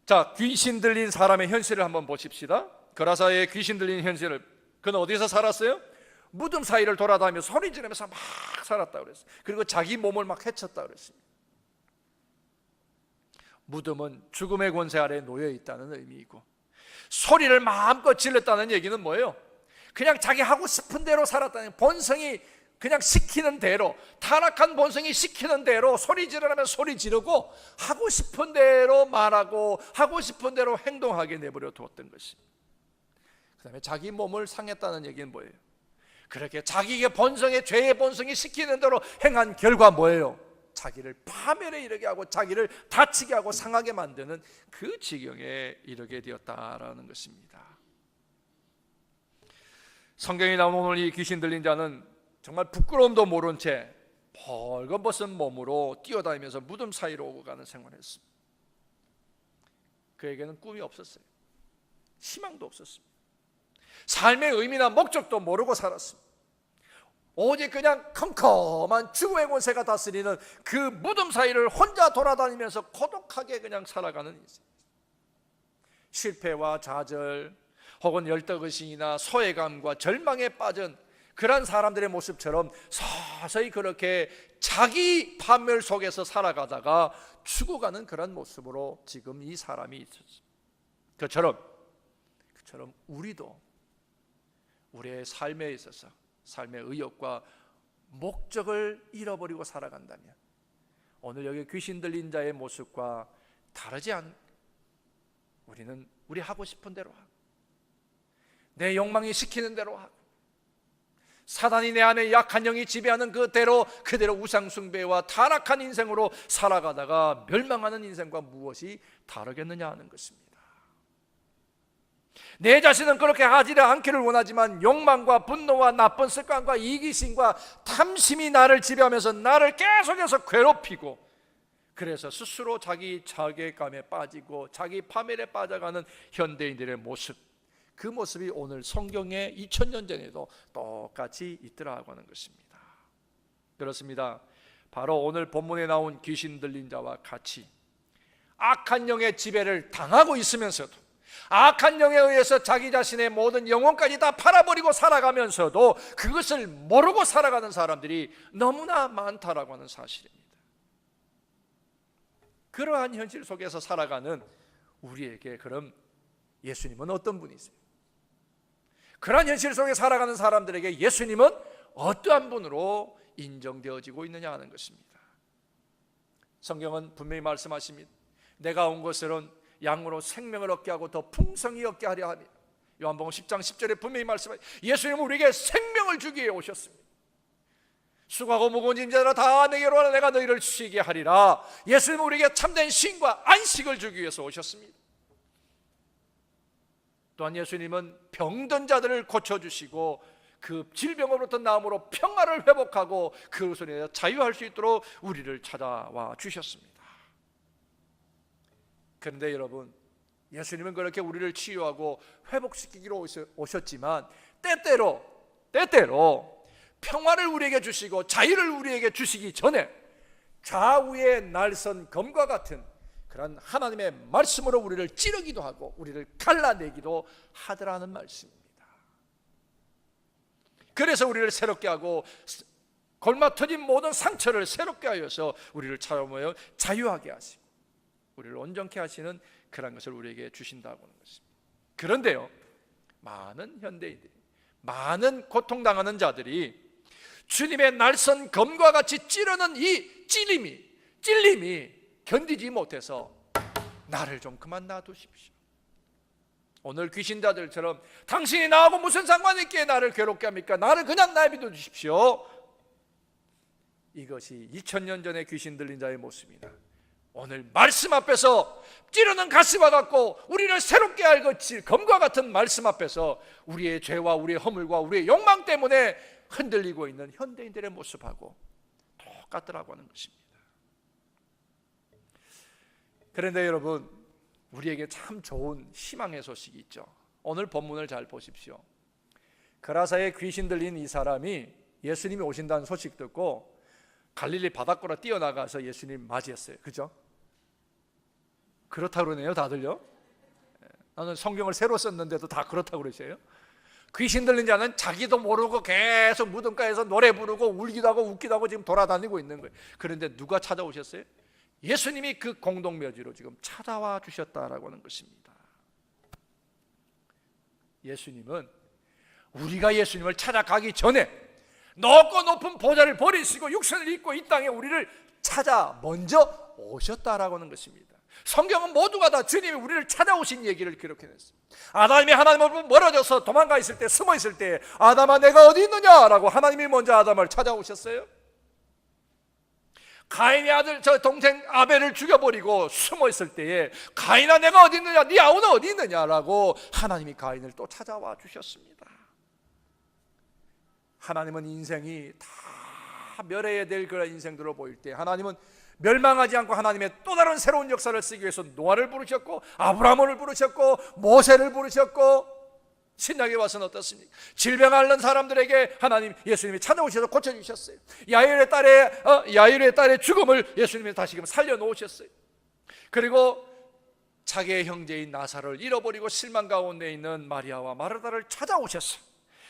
자, 귀신 들린 사람의 현실을 한번 보십시다. 그라사의 귀신 들린 현실을, 그는 어디서 살았어요? 무덤 사이를 돌아다니며 소리 지르면서 막 살았다고 그랬어요. 그리고 자기 몸을 막 해쳤다고 그랬습니다. 무덤은 죽음의 권세 아래 놓여 있다는 의미이고, 소리를 마음껏 질렀다는 얘기는 뭐예요? 그냥 자기 하고 싶은 대로 살았다는, 본성이 그냥 시키는 대로, 타락한 본성이 시키는 대로 소리 지르라면 소리 지르고 하고 싶은 대로 말하고 하고 싶은 대로 행동하게 내버려 두었던 것입니다. 그 다음에 자기 몸을 상했다는 얘기는 뭐예요? 그렇게 자기의 본성의, 죄의 본성이 시키는 대로 행한 결과 뭐예요? 자기를 파멸에 이르게 하고 자기를 다치게 하고 상하게 만드는 그 지경에 이르게 되었다라는 것입니다. 성경에 나온 오늘 이 귀신 들린 자는 정말 부끄러움도 모른 채 벌거벗은 몸으로 뛰어다니면서 무덤 사이로 오고 가는 생활을 했습니다. 그에게는 꿈이 없었어요. 희망도 없었습니다. 삶의 의미나 목적도 모르고 살았습니다. 오직 그냥 컴컴한 죽음의 권세가 다스리는 그 무덤 사이를 혼자 돌아다니면서 고독하게 그냥 살아가는 인생. 실패와 좌절 혹은 열등의식이나 소외감과 절망에 빠진 그런 사람들의 모습처럼 서서히 그렇게 자기 파멸 속에서 살아가다가 죽어가는 그런 모습으로 지금 이 사람이 있었습니다. 그처럼 우리도 우리의 삶에 있어서 삶의 의욕과 목적을 잃어버리고 살아간다면 오늘 여기 귀신 들린 자의 모습과 다르지 않, 우리는 우리 하고 싶은 대로 하고 내 욕망이 시키는 대로 하고 사단이 내 안에 약한 영이 지배하는 그대로 우상 숭배와 타락한 인생으로 살아가다가 멸망하는 인생과 무엇이 다르겠느냐 하는 것입니다. 내 자신은 그렇게 하지 않기를 원하지만 욕망과 분노와 나쁜 습관과 이기심과 탐심이 나를 지배하면서 나를 계속해서 괴롭히고, 그래서 스스로 자기 자괴감에 빠지고 자기 파멸에 빠져가는 현대인들의 모습, 그 모습이 오늘 성경에 2000년 전에도 똑같이 있더라고 하는 것입니다. 그렇습니다. 바로 오늘 본문에 나온 귀신 들린 자와 같이 악한 영의 지배를 당하고 있으면서도, 악한 영에 의해서 자기 자신의 모든 영혼까지 다 팔아버리고 살아가면서도 그것을 모르고 살아가는 사람들이 너무나 많다라고 하는 사실입니다. 그러한 현실 속에서 살아가는 우리에게 그럼 예수님은 어떤 분이세요? 그러한 현실 속에 살아가는 사람들에게 예수님은 어떠한 분으로 인정되어지고 있느냐 하는 것입니다. 성경은 분명히 말씀하십니다. 내가 온 것은 양으로 생명을 얻게 하고 더 풍성히 얻게 하려 하며, 요한복음 10장 10절에 분명히 말씀하십니다. 예수님은 우리에게 생명을 주기 위해 오셨습니다. 수고하고 무거운 짐자들아 다 내게로 와라, 내가 너희를 쉬게 하리라. 예수님은 우리에게 참된 쉼과 안식을 주기 위해서 오셨습니다. 또한 예수님은 병든 자들을 고쳐주시고 그 질병으로부터 나음으로 평화를 회복하고 그것으로 자유할 수 있도록 우리를 찾아와 주셨습니다. 그런데 여러분, 예수님은 그렇게 우리를 치유하고 회복시키기로 오셨지만 때때로 평화를 우리에게 주시고 자유를 우리에게 주시기 전에 좌우의 날선 검과 같은 그런 하나님의 말씀으로 우리를 찌르기도 하고 우리를 갈라내기도 하더라는 말씀입니다. 그래서 우리를 새롭게 하고 골마 터진 모든 상처를 새롭게 하여서 우리를 찾아오며 자유하게 하시고 우리를 온전케 하시는 그런 것을 우리에게 주신다고 하는 것입니다. 그런데요, 많은 현대인들이, 많은 고통당하는 자들이 주님의 날선 검과 같이 찌르는 이 찔림이 견디지 못해서 나를 좀 그만 놔두십시오. 오늘 귀신자들처럼 당신이 나하고 무슨 상관이 있기에 나를 괴롭게 합니까? 나를 그냥 내버려 주십시오. 이것이 2000년 전의 귀신 들린 자의 모습이다. 오늘 말씀 앞에서 찌르는 가시와 같고 우리를 새롭게 할 그 검과 같은 말씀 앞에서 우리의 죄와 우리의 허물과 우리의 욕망 때문에 흔들리고 있는 현대인들의 모습하고 똑같더라고 하는 것입니다. 그런데 여러분, 우리에게 참 좋은 희망의 소식이 있죠. 오늘 본문을 잘 보십시오. 그라사에 귀신 들린 이 사람이 예수님이 오신다는 소식 듣고 갈릴리 바닷가로 뛰어나가서 예수님 맞이했어요. 그죠? 그렇다고 그러네요, 다들요. 나는 성경을 새로 썼는데도 다 그렇다고 그러세요. 귀신 들린 자는 자기도 모르고 계속 무덤가에서 노래 부르고 울기도 하고 웃기도 하고 지금 돌아다니고 있는 거예요. 그런데 누가 찾아오셨어요? 예수님이 그 공동묘지로 지금 찾아와 주셨다라고 하는 것입니다. 예수님은 우리가 예수님을 찾아가기 전에 높고 높은 보좌를 버리시고 육신을 입고 이 땅에 우리를 찾아 먼저 오셨다라고 하는 것입니다. 성경은 모두가 다 주님이 우리를 찾아오신 얘기를 기록해냈습니다. 아담이 하나님으로부터 멀어져서 도망가 있을 때, 숨어 있을 때, 아담아 내가 어디 있느냐라고 하나님이 먼저 아담을 찾아오셨어요. 가인의 아들 저 동생 아벨을 죽여버리고 숨어 있을 때에 가인아 내가 어디 있느냐, 네 아우는 어디 있느냐라고 하나님이 가인을 또 찾아와 주셨습니다. 하나님은 인생이 다 멸해야 될 그런 인생들로 보일 때 하나님은 멸망하지 않고 하나님의 또 다른 새로운 역사를 쓰기 위해서 노아를 부르셨고 아브라함을 부르셨고 모세를 부르셨고 신약에 와서는 어떻습니까? 질병 앓는 사람들에게 하나님 예수님이 찾아오셔서 고쳐주셨어요. 야일의 딸의 죽음을 예수님이 다시금 살려놓으셨어요. 그리고 자기의 형제인 나사를 잃어버리고 실망 가운데 있는 마리아와 마르다를 찾아오셨어요.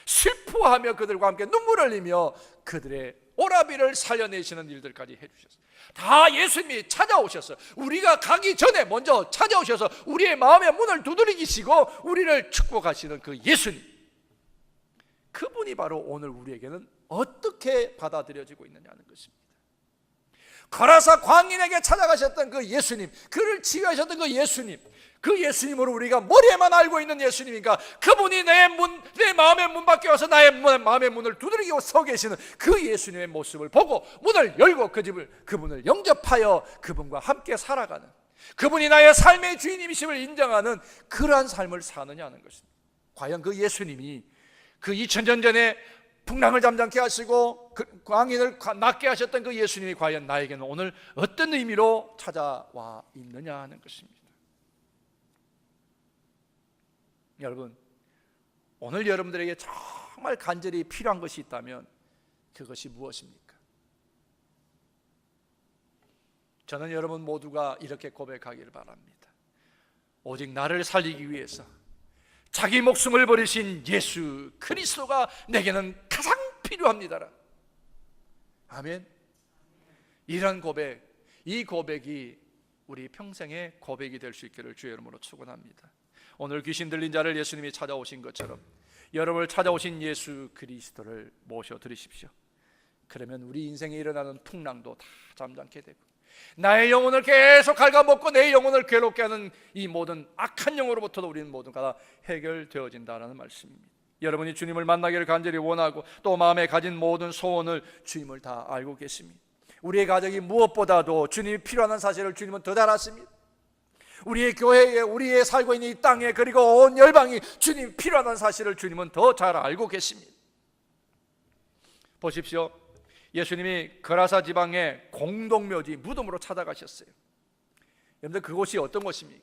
슬퍼하며 그들과 함께 눈물을 흘리며 그들의 오라비를 살려내시는 일들까지 해주셨어요. 다 예수님이 찾아오셨어요. 우리가 가기 전에 먼저 찾아오셔서 우리의 마음의 문을 두드리시고 우리를 축복하시는 그 예수님, 그분이 바로 오늘 우리에게는 어떻게 받아들여지고 있느냐는 것입니다. 거라사 광인에게 찾아가셨던 그 예수님, 그를 치유하셨던 그 예수님, 그 예수님으로 우리가 머리에만 알고 있는 예수님인가, 그분이 내 마음의 문 밖에 와서 나의 마음의 문을 두드리고 서 계시는 그 예수님의 모습을 보고 문을 열고 그분을 영접하여 그분과 함께 살아가는, 그분이 나의 삶의 주인님이심을 인정하는 그러한 삶을 사느냐는 것입니다. 과연 그 예수님이 그 2000년 전에 풍랑을 잠잠케 하시고 그 광인을 낫게 하셨던 그 예수님이 과연 나에게는 오늘 어떤 의미로 찾아와 있느냐 하는 것입니다. 여러분, 오늘 여러분들에게 정말 간절히 필요한 것이 있다면 그것이 무엇입니까? 저는 여러분 모두가 이렇게 고백하기를 바랍니다. 오직 나를 살리기 위해서 자기 목숨을 버리신 예수 그리스도가 내게는 가장 필요합니다. 아멘. 이런 고백, 이 고백이 우리 평생의 고백이 될 수 있기를 주의 이름으로 축원합니다. 오늘 귀신 들린 자를 예수님이 찾아오신 것처럼 여러분을 찾아오신 예수 그리스도를 모셔드리십시오. 그러면 우리 인생에 일어나는 풍랑도 다 잠잠게 되고 나의 영혼을 계속 갉아먹고 내 영혼을 괴롭게 하는 이 모든 악한 영으로부터도 우리는 모두가 다 해결되어진다는 말씀입니다. 여러분이 주님을 만나기를 간절히 원하고 또 마음에 가진 모든 소원을 주님을 다 알고 계십니다. 우리의 가족이 무엇보다도 주님이 필요한 사실을 주님은 더 잘 아십니다. 우리의 교회에, 우리의 살고 있는 이 땅에, 그리고 온 열방이 주님이 필요한 사실을 주님은 더 잘 알고 계십니다. 보십시오. 예수님이 거라사 지방의 공동묘지 무덤으로 찾아가셨어요. 여러분들 그곳이 어떤 곳입니까?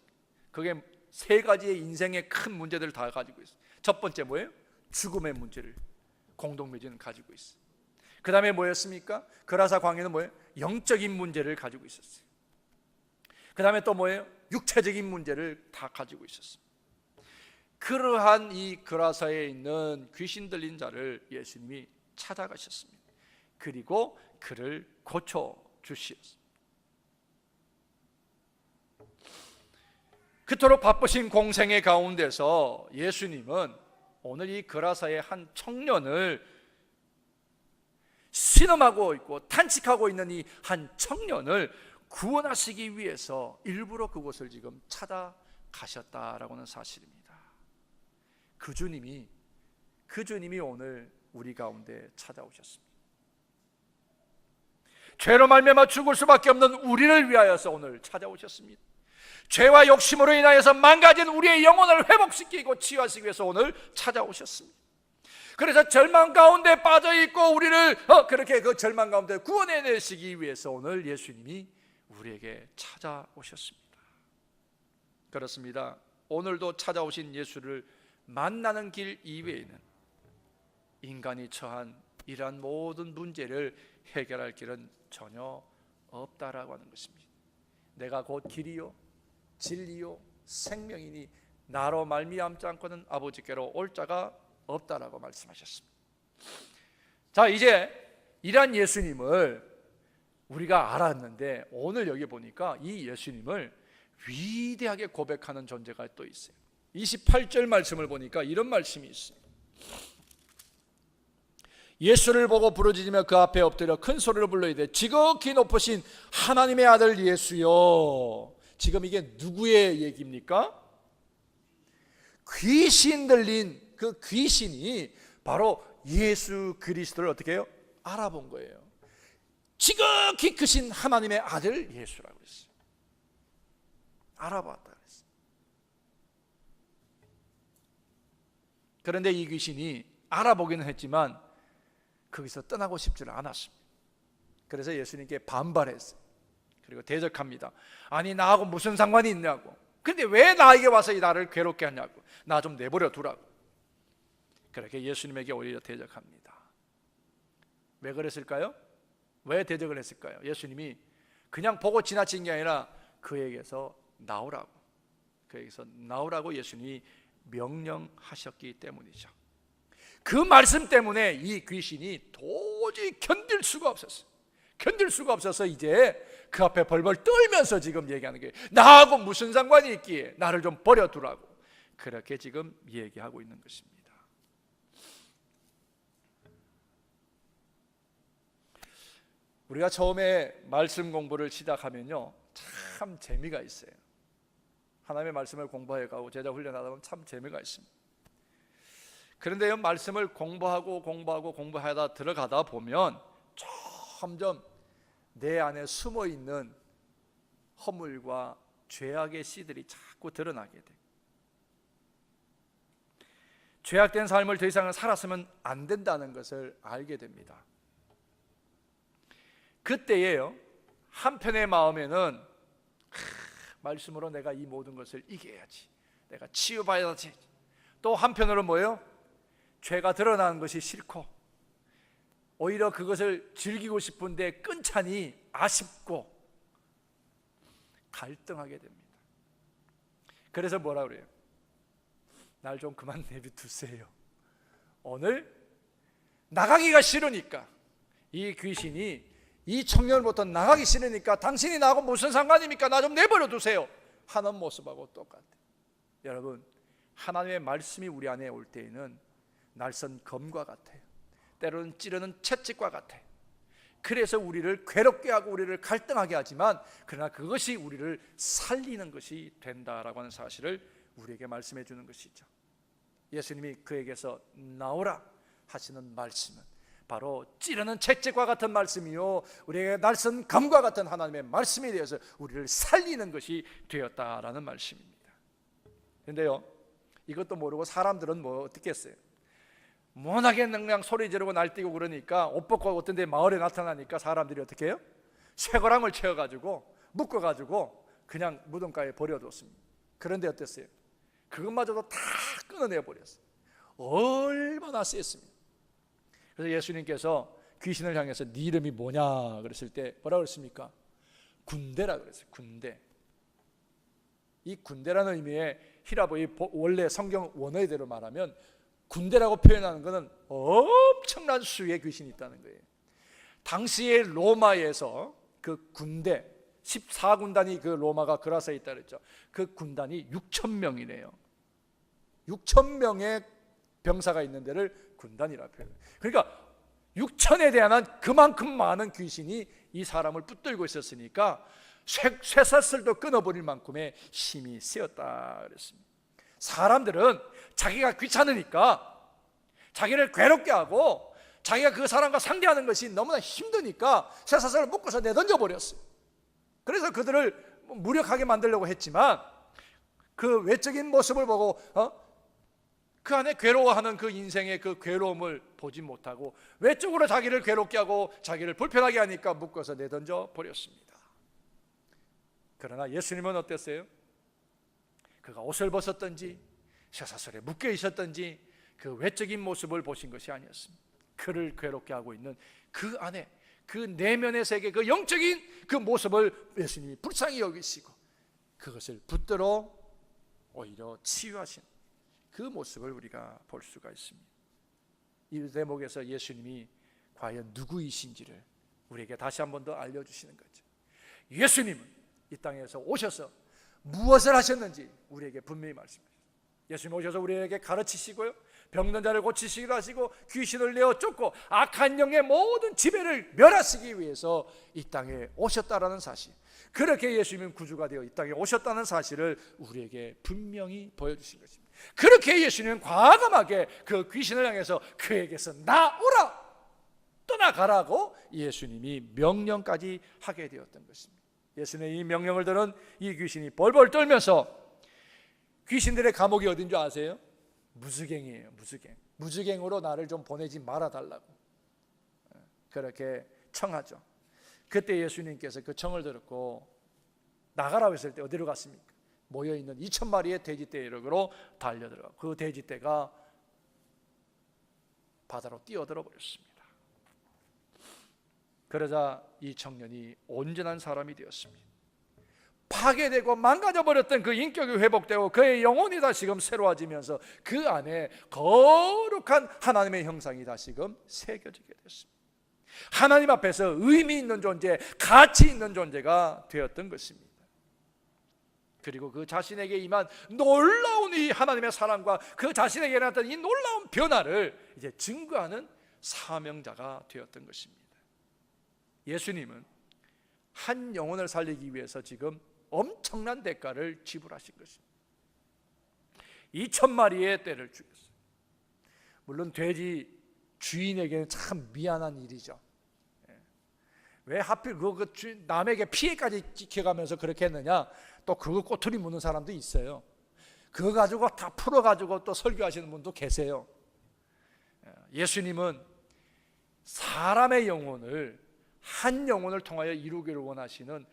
그게 세 가지의 인생의 큰 문제들을 다 가지고 있어요. 첫 번째 뭐예요? 죽음의 문제를 공동묘지는 가지고 있어요. 그 다음에 뭐였습니까? 거라사 광야는 뭐예요? 영적인 문제를 가지고 있었어요. 그 다음에 또 뭐예요? 육체적인 문제를 다 가지고 있었습니다. 그러한 이 거라사에 있는 귀신 들린 자를 예수님이 찾아가셨습니다. 그리고 그를 고쳐주시었습니다. 그토록 바쁘신 공생의 가운데서 예수님은 오늘 이 거라사의 한 청년을, 신음하고 있고 탄식하고 있는 이 한 청년을 구원하시기 위해서 일부러 그곳을 지금 찾아가셨다라고 하는 사실입니다. 그 주님이 오늘 우리 가운데 찾아오셨습니다. 죄로 말미암아 죽을 수밖에 없는 우리를 위하여서 오늘 찾아오셨습니다. 죄와 욕심으로 인하여서 망가진 우리의 영혼을 회복시키고 치유하시기 위해서 오늘 찾아오셨습니다. 그래서 절망 가운데 빠져있고 우리를 그렇게 그 절망 가운데 구원해내시기 위해서 오늘 예수님이 우리에게 찾아오셨습니다. 그렇습니다. 오늘도 찾아오신 예수를 만나는 길 이외에는 인간이 처한 이러한 모든 문제를 해결할 길은 전혀 없다라고 하는 것입니다. 내가 곧 길이요 진리요 생명이니 나로 말미암지 않고는 아버지께로 올 자가 없다라고 말씀하셨습니다. 자, 이제 이러한 예수님을 우리가 알았는데 오늘 여기 보니까 이 예수님을 위대하게 고백하는 존재가 또 있어요. 28절 말씀을 보니까 이런 말씀이 있어요. 예수를 보고 부르짖으며 그 앞에 엎드려 큰 소리로 불러 이르되 지극히 높으신 하나님의 아들 예수여. 지금 이게 누구의 얘기입니까? 귀신 들린 그 귀신이 바로 예수 그리스도를 어떻게 해요? 알아본 거예요. 지극히 크신 하나님의 아들 예수라고 했어요. 알아봤다 그랬어요. 그런데 이 귀신이 알아보기는 했지만 거기서 떠나고 싶지를 않았습니다. 그래서 예수님께 반발했어요. 그리고 대적합니다. 아니 나하고 무슨 상관이 있냐고. 근데 왜 나에게 와서 나를 괴롭게 하냐고. 나 좀 내버려 두라고. 그렇게 예수님에게 오히려 대적합니다. 왜 그랬을까요? 왜 대적을 했을까요? 예수님이 그냥 보고 지나친 게 아니라 그에게서 나오라고 예수님이 명령하셨기 때문이죠. 그 말씀 때문에 이 귀신이 도저히 견딜 수가 없어서 이제 그 앞에 벌벌 떨면서 지금 얘기하는 게 나하고 무슨 상관이 있기에 나를 좀 버려두라고 그렇게 지금 얘기하고 있는 것입니다. 우리가 처음에 말씀 공부를 시작하면요 참 재미가 있어요. 하나님의 말씀을 공부해가고 제자 훈련하다 보면 참 재미가 있습니다. 그런데 이 말씀을 공부하다 들어가다 보면 점점 내 안에 숨어있는 허물과 죄악의 씨들이 자꾸 드러나게 돼. 죄악된 삶을 더 이상은 살았으면 안 된다는 것을 알게 됩니다. 그때에요 한편의 마음에는 말씀으로 내가 이 모든 것을 이겨야지, 내가 치유받아야지. 또 한편으로 뭐예요? 죄가 드러나는 것이 싫고 오히려 그것을 즐기고 싶은데 끈찬이 아쉽고 갈등하게 됩니다. 그래서 뭐라 그래요? 날 좀 그만 내비두세요. 오늘 나가기가 싫으니까 이 귀신이 이 청년부터 나가기 싫으니까 당신이 나하고 무슨 상관입니까? 나 좀 내버려 두세요 하는 모습하고 똑같아요. 여러분 하나님의 말씀이 우리 안에 올 때에는 날선 검과 같아요. 때로는 찌르는 채찍과 같아요. 그래서 우리를 괴롭게 하고 우리를 갈등하게 하지만 그러나 그것이 우리를 살리는 것이 된다라고 하는 사실을 우리에게 말씀해 주는 것이죠. 예수님이 그에게서 나오라 하시는 말씀은 바로 찌르는 채찍과 같은 말씀이요 우리에게 날선 검과 같은 하나님의 말씀에 대해서 우리를 살리는 것이 되었다라는 말씀입니다. 그런데요 이것도 모르고 사람들은 뭐 어떻게 했어요? 워낙에 그냥 소리 지르고 날뛰고 그러니까 옷 벗고 어떤 데 마을에 나타나니까 사람들이 어떻게 해요? 쇠고랑을 채워가지고 묶어가지고 그냥 무덤가에 버려뒀습니다. 그런데 어땠어요? 그것마저도 다 끊어내버렸어요. 얼마나 셌습니다. 그래서 예수님께서 귀신을 향해서 네 이름이 뭐냐 그랬을 때 뭐라 그랬습니까? 군대라 그랬어요. 군대. 이 군대라는 의미의 히라보의 원래 성경 원어대로 말하면 군대라고 표현하는 것은 엄청난 수의 귀신이 있다는 거예요. 당시의 로마에서 그 군대 14군단이 그 로마가 그라서에 있다 그랬죠. 그 군단이 6,000명이래요. 6,000명의 병사가 있는 데를 군단이라 표현해요. 그러니까 6천에 대한 그만큼 많은 귀신이 이 사람을 붙들고 있었으니까 쇠사슬도 끊어버릴 만큼의 힘이 세었다 그랬습니다. 사람들은 자기가 귀찮으니까 자기를 괴롭게 하고 자기가 그 사람과 상대하는 것이 너무나 힘드니까 쇠사슬을 묶어서 내던져 버렸어요. 그래서 그들을 무력하게 만들려고 했지만 그 외적인 모습을 보고 그 안에 괴로워하는 그 인생의 그 괴로움을 보지 못하고 외적으로 자기를 괴롭게 하고 자기를 불편하게 하니까 묶어서 내던져 버렸습니다. 그러나 예수님은 어땠어요? 그가 옷을 벗었든지 쇠사슬에 묶여 있었든지 그 외적인 모습을 보신 것이 아니었습니다. 그를 괴롭게 하고 있는 그 안에 그 내면의 세계 그 영적인 그 모습을 예수님이 불쌍히 여기시고 그것을 붙들어 오히려 치유하신 그 모습을 우리가 볼 수가 있습니다. 이 대목에서 예수님이 과연 누구이신지를 우리에게 다시 한 번 더 알려주시는 거죠. 예수님은 이 땅에서 오셔서 무엇을 하셨는지 우리에게 분명히 말씀하셨습니다. 예수님 오셔서 우리에게 가르치시고요, 병든 자를 고치시기도 하시고, 귀신을 내어 쫓고 악한 영의 모든 지배를 멸하시기 위해서 이 땅에 오셨다라는 사실, 그렇게 예수님은 구주가 되어 이 땅에 오셨다는 사실을 우리에게 분명히 보여주신 것입니다. 그렇게 예수님은 과감하게 그 귀신을 향해서 그에게서 나오라, 떠나가라고 예수님이 명령까지 하게 되었던 것입니다. 예수님의 이 명령을 들은 이 귀신이 벌벌 떨면서, 귀신들의 감옥이 어딘 줄 아세요? 무즈갱이에요. 무즈갱으로 나를 좀 보내지 말아달라고 그렇게 청하죠. 그때 예수님께서 그 청을 들었고 나가라고 했을 때 어디로 갔습니까? 모여있는 2,000마리의 돼지떼로 달려들어가고 그 돼지떼가 바다로 뛰어들어 버렸습니다. 그러자 이 청년이 온전한 사람이 되었습니다. 파괴되고 망가져버렸던 그 인격이 회복되고 그의 영혼이 다시금 새로워지면서 그 안에 거룩한 하나님의 형상이 다시금 새겨지게 됐습니다. 하나님 앞에서 의미 있는 존재, 가치 있는 존재가 되었던 것입니다. 그리고 그 자신에게 임한 놀라운 이 하나님의 사랑과 그 자신에게 일어났던 이 놀라운 변화를 이제 증거하는 사명자가 되었던 것입니다. 예수님은 한 영혼을 살리기 위해서 지금 엄청난 대가를 지불하신 것입니다. 2,000마리의 떼를 죽였어요. 물론 돼지 주인에게는 참 미안한 일이죠. 왜 하필 남에게 피해까지 끼쳐가면서 그렇게 했느냐, 또 그거 꼬투리 무는 사람도 있어요. 그거 가지고 다 풀어가지고 또 설교하시는 분도 계세요. 예수님은 사람의 영혼을, 한 영혼을 통하여 이루기를 원하시는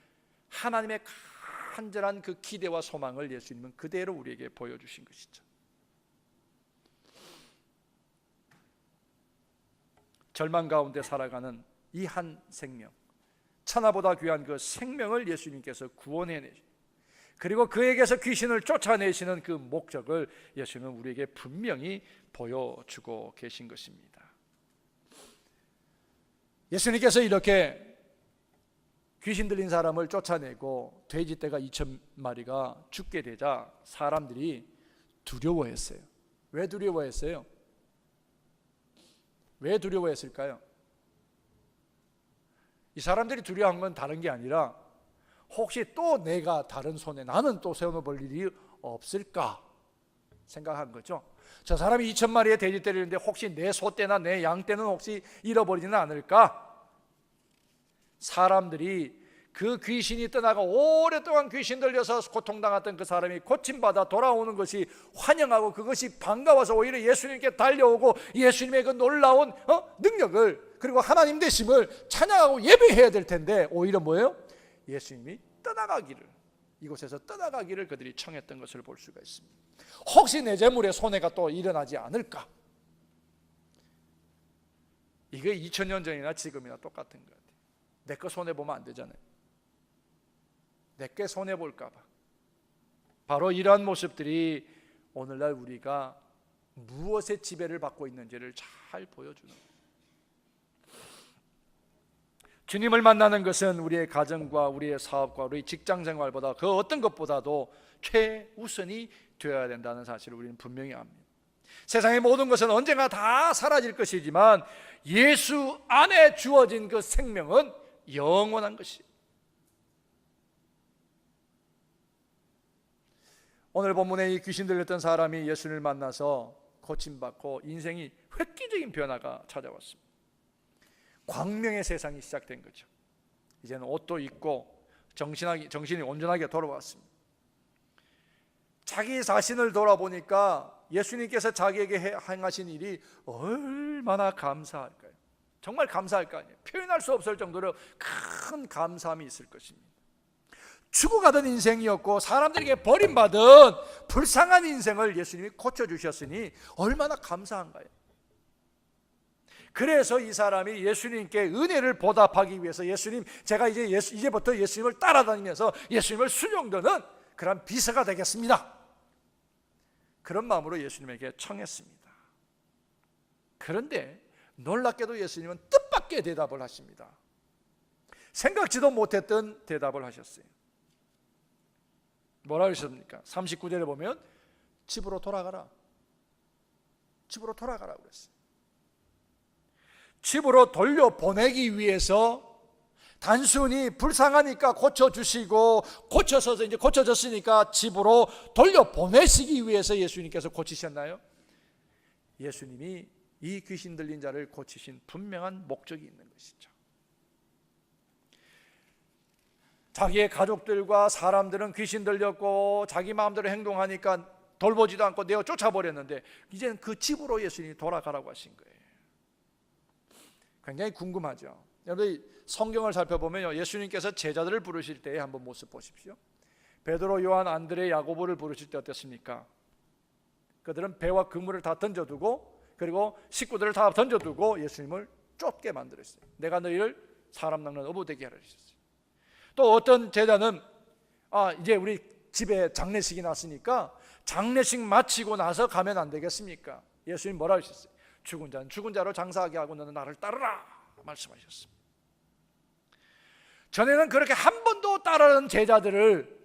하나님의 간절한 그 기대와 소망을 예수님은 그대로 우리에게 보여주신 것이죠. 절망 가운데 살아가는 이 한 생명, 천하보다 귀한 그 생명을 예수님께서 구원해내시고, 그리고 그에게서 귀신을 쫓아내시는 그 목적을 예수님은 우리에게 분명히 보여주고 계신 것입니다. 예수님께서 이렇게 귀신 들린 사람을 쫓아내고 돼지떼가 2,000마리가 죽게 되자 사람들이 두려워했어요. 왜 두려워했어요? 왜 두려워했을까요? 이 사람들이 두려워한 건 다른 게 아니라 혹시 또 내가 다른 손에 나는 또 세워볼 일이 없을까 생각한 거죠. 저 사람이 2,000마리의 돼지떼를 있는데 혹시 내 소떼나 내 양떼는 혹시 잃어버리지는 않을까? 사람들이 그 귀신이 떠나가 오랫동안 귀신 들려서 고통당했던 그 사람이 고침받아 돌아오는 것이 환영하고 그것이 반가워서 오히려 예수님께 달려오고 예수님의 그 놀라운 능력을, 그리고 하나님 되심을 찬양하고 예배해야 될 텐데 오히려 뭐예요? 예수님이 떠나가기를, 이곳에서 떠나가기를 그들이 청했던 것을 볼 수가 있습니다. 혹시 내 재물에 손해가 또 일어나지 않을까? 이게 2000년 전이나 지금이나 똑같은 것 같아요. 내 거 손해보면 안 되잖아요. 내게 손해볼까 봐. 바로 이러한 모습들이 오늘날 우리가 무엇의 지배를 받고 있는지를 잘 보여주는 거예요. 주님을 만나는 것은 우리의 가정과 우리의 사업과 우리 직장생활보다 그 어떤 것보다도 최우선이 되어야 된다는 사실을 우리는 분명히 압니다. 세상의 모든 것은 언젠가 다 사라질 것이지만 예수 안에 주어진 그 생명은 영원한 것이에요. 오늘 본문에 이 귀신 들렸던 사람이 예수님을 만나서 고침받고 인생이 획기적인 변화가 찾아왔습니다. 광명의 세상이 시작된 거죠. 이제는 옷도 입고 정신이 온전하게 돌아왔습니다. 자기 자신을 돌아보니까 예수님께서 자기에게 행하신 일이 얼마나 감사할까요? 정말 감사할 거 아니에요. 표현할 수 없을 정도로 큰 감사함이 있을 것입니다. 죽어가던 인생이었고 사람들에게 버림받은 불쌍한 인생을 예수님이 고쳐주셨으니 얼마나 감사한가요? 그래서 이 사람이 예수님께 은혜를 보답하기 위해서 예수님, 제가 이제부터 예수님을 따라다니면서 예수님을 순종하는 그런 비서가 되겠습니다. 그런 마음으로 예수님에게 청했습니다. 그런데 놀랍게도 예수님은 뜻밖의 대답을 하십니다. 생각지도 못했던 대답을 하셨어요. 뭐라 그러셨습니까? 39절에 보면 집으로 돌아가라. 집으로 돌아가라고 그랬어요. 집으로 돌려보내기 위해서 단순히 불쌍하니까 고쳐주시고 고쳐서 이제 고쳐졌으니까 집으로 돌려보내시기 위해서 예수님께서 고치셨나요? 예수님이 이 귀신 들린 자를 고치신 분명한 목적이 있는 것이죠. 자기의 가족들과 사람들은 귀신 들렸고 자기 마음대로 행동하니까 돌보지도 않고 내어 쫓아버렸는데 이제는 그 집으로 예수님이 돌아가라고 하신 거예요. 굉장히 궁금하죠. 여러분 성경을 살펴보면 예수님께서 제자들을 부르실 때의 한번 모습 보십시오. 베드로, 요한, 안드레, 야고보를 부르실 때 어땠습니까? 그들은 배와 그물을 다 던져두고 그리고 식구들을 다 던져두고 예수님을 쫓게 만들었어요. 내가 너희를 사람 낚는 어부되게 하라 하셨어요. 또 어떤 제자는 이제 우리 집에 장례식이 났으니까 장례식 마치고 나서 가면 안 되겠습니까? 예수님 뭐라 하셨어요? 죽은 자는 죽은 자로 장사하게 하고 너는 나를 따르라 말씀하셨습니다. 전에는 그렇게 한 번도 따르는 제자들을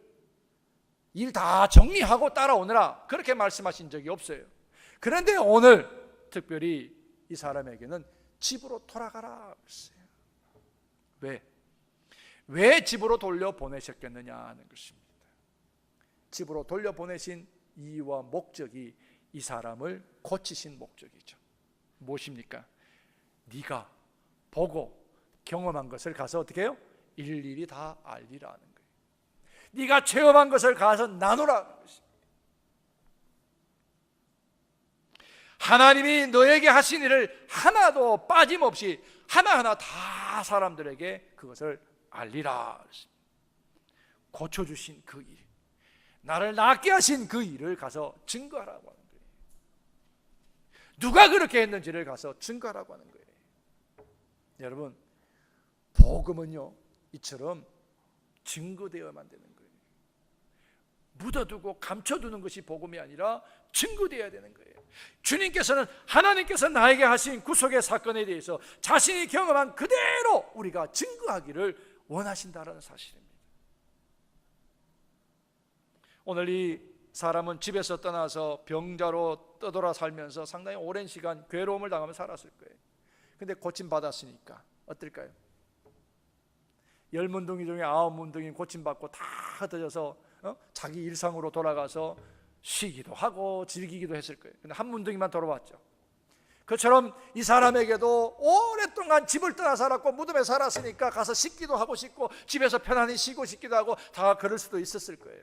일 다 정리하고 따라오느라 그렇게 말씀하신 적이 없어요. 그런데 오늘 특별히 이 사람에게는 집으로 돌아가라 했어요. 왜 집으로 돌려보내셨겠느냐 하는 것입니다. 집으로 돌려보내신 이유와 목적이 이 사람을 고치신 목적이죠. 무엇입니까? 네가 보고 경험한 것을 가서 어떻게 해요? 일일이 다 알리라는 거예요. 네가 체험한 것을 가서 나누라는 것입니다. 하나님이 너에게 하신 일을 하나도 빠짐없이 하나하나 다 사람들에게 그것을 알리라. 고쳐주신 그 일, 나를 낫게 하신 그 일을 가서 증거하라고 하는 거예요. 누가 그렇게 했는지를 가서 증거하라고 하는 거예요. 여러분, 복음은요 이처럼 증거되어야만 되는 거예요. 묻어두고 감춰두는 것이 복음이 아니라 증거되어야 되는 거예요. 주님께서는 하나님께서 나에게 하신 구속의 사건에 대해서 자신이 경험한 그대로 우리가 증거하기를 원하신다는 사실입니다. 오늘 이 사람은 집에서 떠나서 병자로 떠돌아 살면서 상당히 오랜 시간 괴로움을 당하며 살았을 거예요. 근데 고침받았으니까 어떨까요? 10문둥이 중에 9문둥이 고침받고 다 흩어져서 자기 일상으로 돌아가서 쉬기도 하고 즐기기도 했을 거예요. 근데 한 문둥이만 돌아왔죠. 그처럼 이 사람에게도 오랫동안 집을 떠나 살았고 무덤에 살았으니까 가서 씻기도 하고 싶고 집에서 편안히 쉬고 싶기도 하고 다 그럴 수도 있었을 거예요.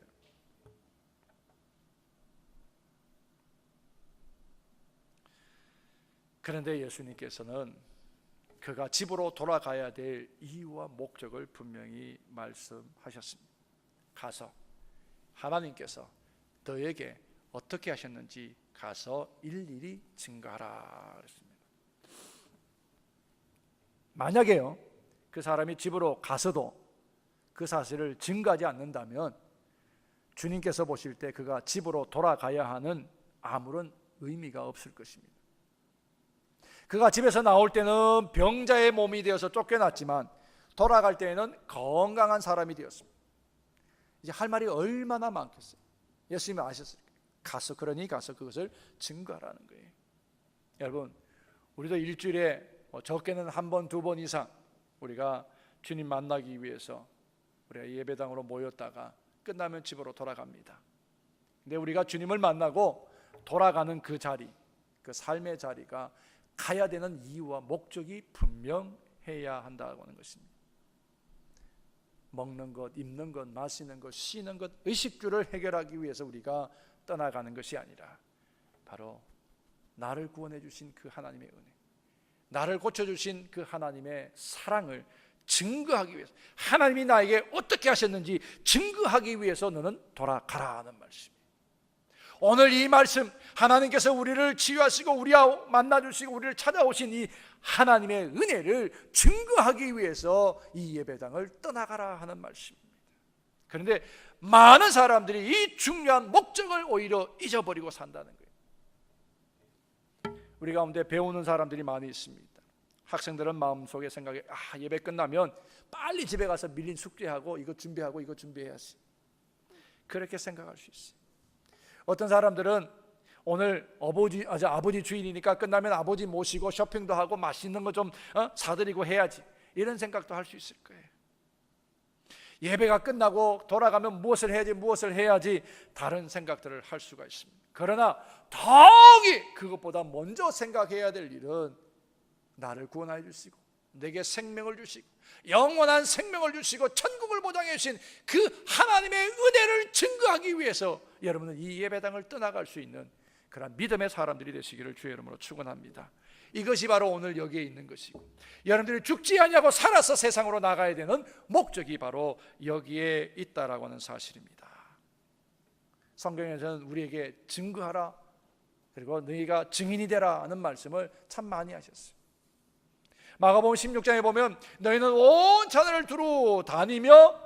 그런데 예수님께서는 그가 집으로 돌아가야 될 이유와 목적을 분명히 말씀하셨습니다. 가서 하나님께서 너에게 어떻게 하셨는지 가서 일일이 증거하라 그랬습니다. 만약에요 그 사람이 집으로 가서도 그 사실을 증거하지 않는다면 주님께서 보실 때 그가 집으로 돌아가야 하는 아무런 의미가 없을 것입니다. 그가 집에서 나올 때는 병자의 몸이 되어서 쫓겨났지만 돌아갈 때에는 건강한 사람이 되었습니다. 이제 할 말이 얼마나 많겠어요. 예수님이 아셨어요. 그러니 가서 그것을 증거하라는 거예요. 여러분, 우리도 일주일에 적게는 한 번, 두 번 이상 우리가 주님 만나기 위해서 우리가 예배당으로 모였다가 끝나면 집으로 돌아갑니다. 근데 우리가 주님을 만나고 돌아가는 그 자리, 그 삶의 자리가 가야 되는 이유와 목적이 분명해야 한다고 하는 것입니다. 먹는 것, 입는 것, 마시는 것, 쉬는 것, 의식주를 해결하기 위해서 우리가 떠나가는 것이 아니라 바로 나를 구원해 주신 그 하나님의 은혜, 나를 고쳐주신 그 하나님의 사랑을 증거하기 위해서, 하나님이 나에게 어떻게 하셨는지 증거하기 위해서 너는 돌아가라 하는 말씀입니다. 오늘 이 말씀, 하나님께서 우리를 치유하시고 우리와 만나주시고 우리를 찾아오신 이 하나님의 은혜를 증거하기 위해서 이 예배당을 떠나가라 하는 말씀입니다. 그런데 많은 사람들이 이 중요한 목적을 오히려 잊어버리고 산다는 거예요. 우리 가운데 배우는 사람들이 많이 있습니다. 학생들은 마음속에 생각해, 예배 끝나면 빨리 집에 가서 밀린 숙제하고 이거 준비하고 이거 준비해야지. 그렇게 생각할 수 있어요. 어떤 사람들은 오늘 아버지 주일이니까 끝나면 아버지 모시고 쇼핑도 하고 맛있는 거 좀 사드리고 해야지, 이런 생각도 할 수 있을 거예요. 예배가 끝나고 돌아가면 무엇을 해야지 다른 생각들을 할 수가 있습니다. 그러나 더욱이 그것보다 먼저 생각해야 될 일은 나를 구원하여 주시고 내게 생명을 주시고 영원한 생명을 주시고 천국을 보장해 주신 그 하나님의 은혜를 증거하기 위해서 여러분은 이 예배당을 떠나갈 수 있는 그런 믿음의 사람들이 되시기를 주의 이름으로 축원합니다. 이것이 바로 오늘 여기에 있는 것이고, 여러분들이 죽지 아니하고 살아서 세상으로 나가야 되는 목적이 바로 여기에 있다라고 하는 사실입니다. 성경에서는 우리에게 증거하라, 그리고 너희가 증인이 되라 하는 말씀을 참 많이 하셨어요. 마가복음 16장에 보면 너희는 온 자들을 두루 다니며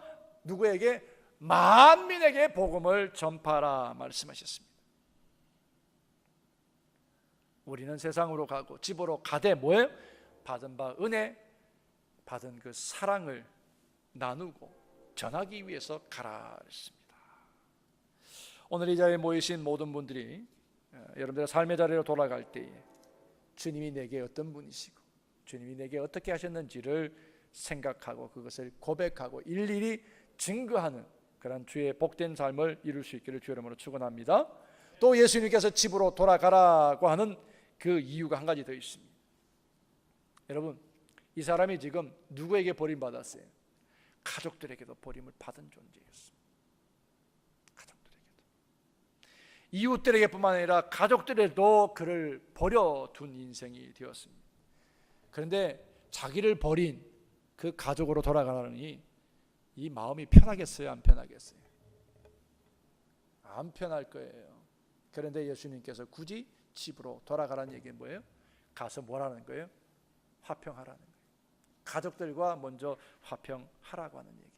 누구에게? 만민에게 복음을 전파하라 말씀하셨습니다. 우리는 세상으로 가고 집으로 가되 뭐예요? 받은 바 은혜, 받은 그 사랑을 나누고 전하기 위해서 가라 했습니다. 오늘 이 자리에 모이신 모든 분들이 여러분들의 삶의 자리로 돌아갈 때에 주님이 내게 어떤 분이시고 주님이 내게 어떻게 하셨는지를 생각하고 그것을 고백하고 일일이 증거하는 그런 주의 복된 삶을 이룰 수 있기를 주의 이름으로 축원합니다. 또 예수님께서 집으로 돌아가라고 하는 그 이유가 한 가지 더 있습니다. 여러분, 이 사람이 지금 누구에게 버림받았어요? 가족들에게도 버림을 받은 존재였습니다. 가족들에게도, 이웃들에게뿐만 아니라 가족들에도 그를 버려둔 인생이 되었습니다. 그런데 자기를 버린 그 가족으로 돌아가라니 이 마음이 편하겠어요? 안 편하겠어요? 안 편할 거예요. 그런데 예수님께서 굳이 집으로 돌아가라는 얘기는 뭐예요? 가서 뭐라는 거예요? 화평하라는 거예요. 가족들과 먼저 화평하라고 하는 얘기입니다.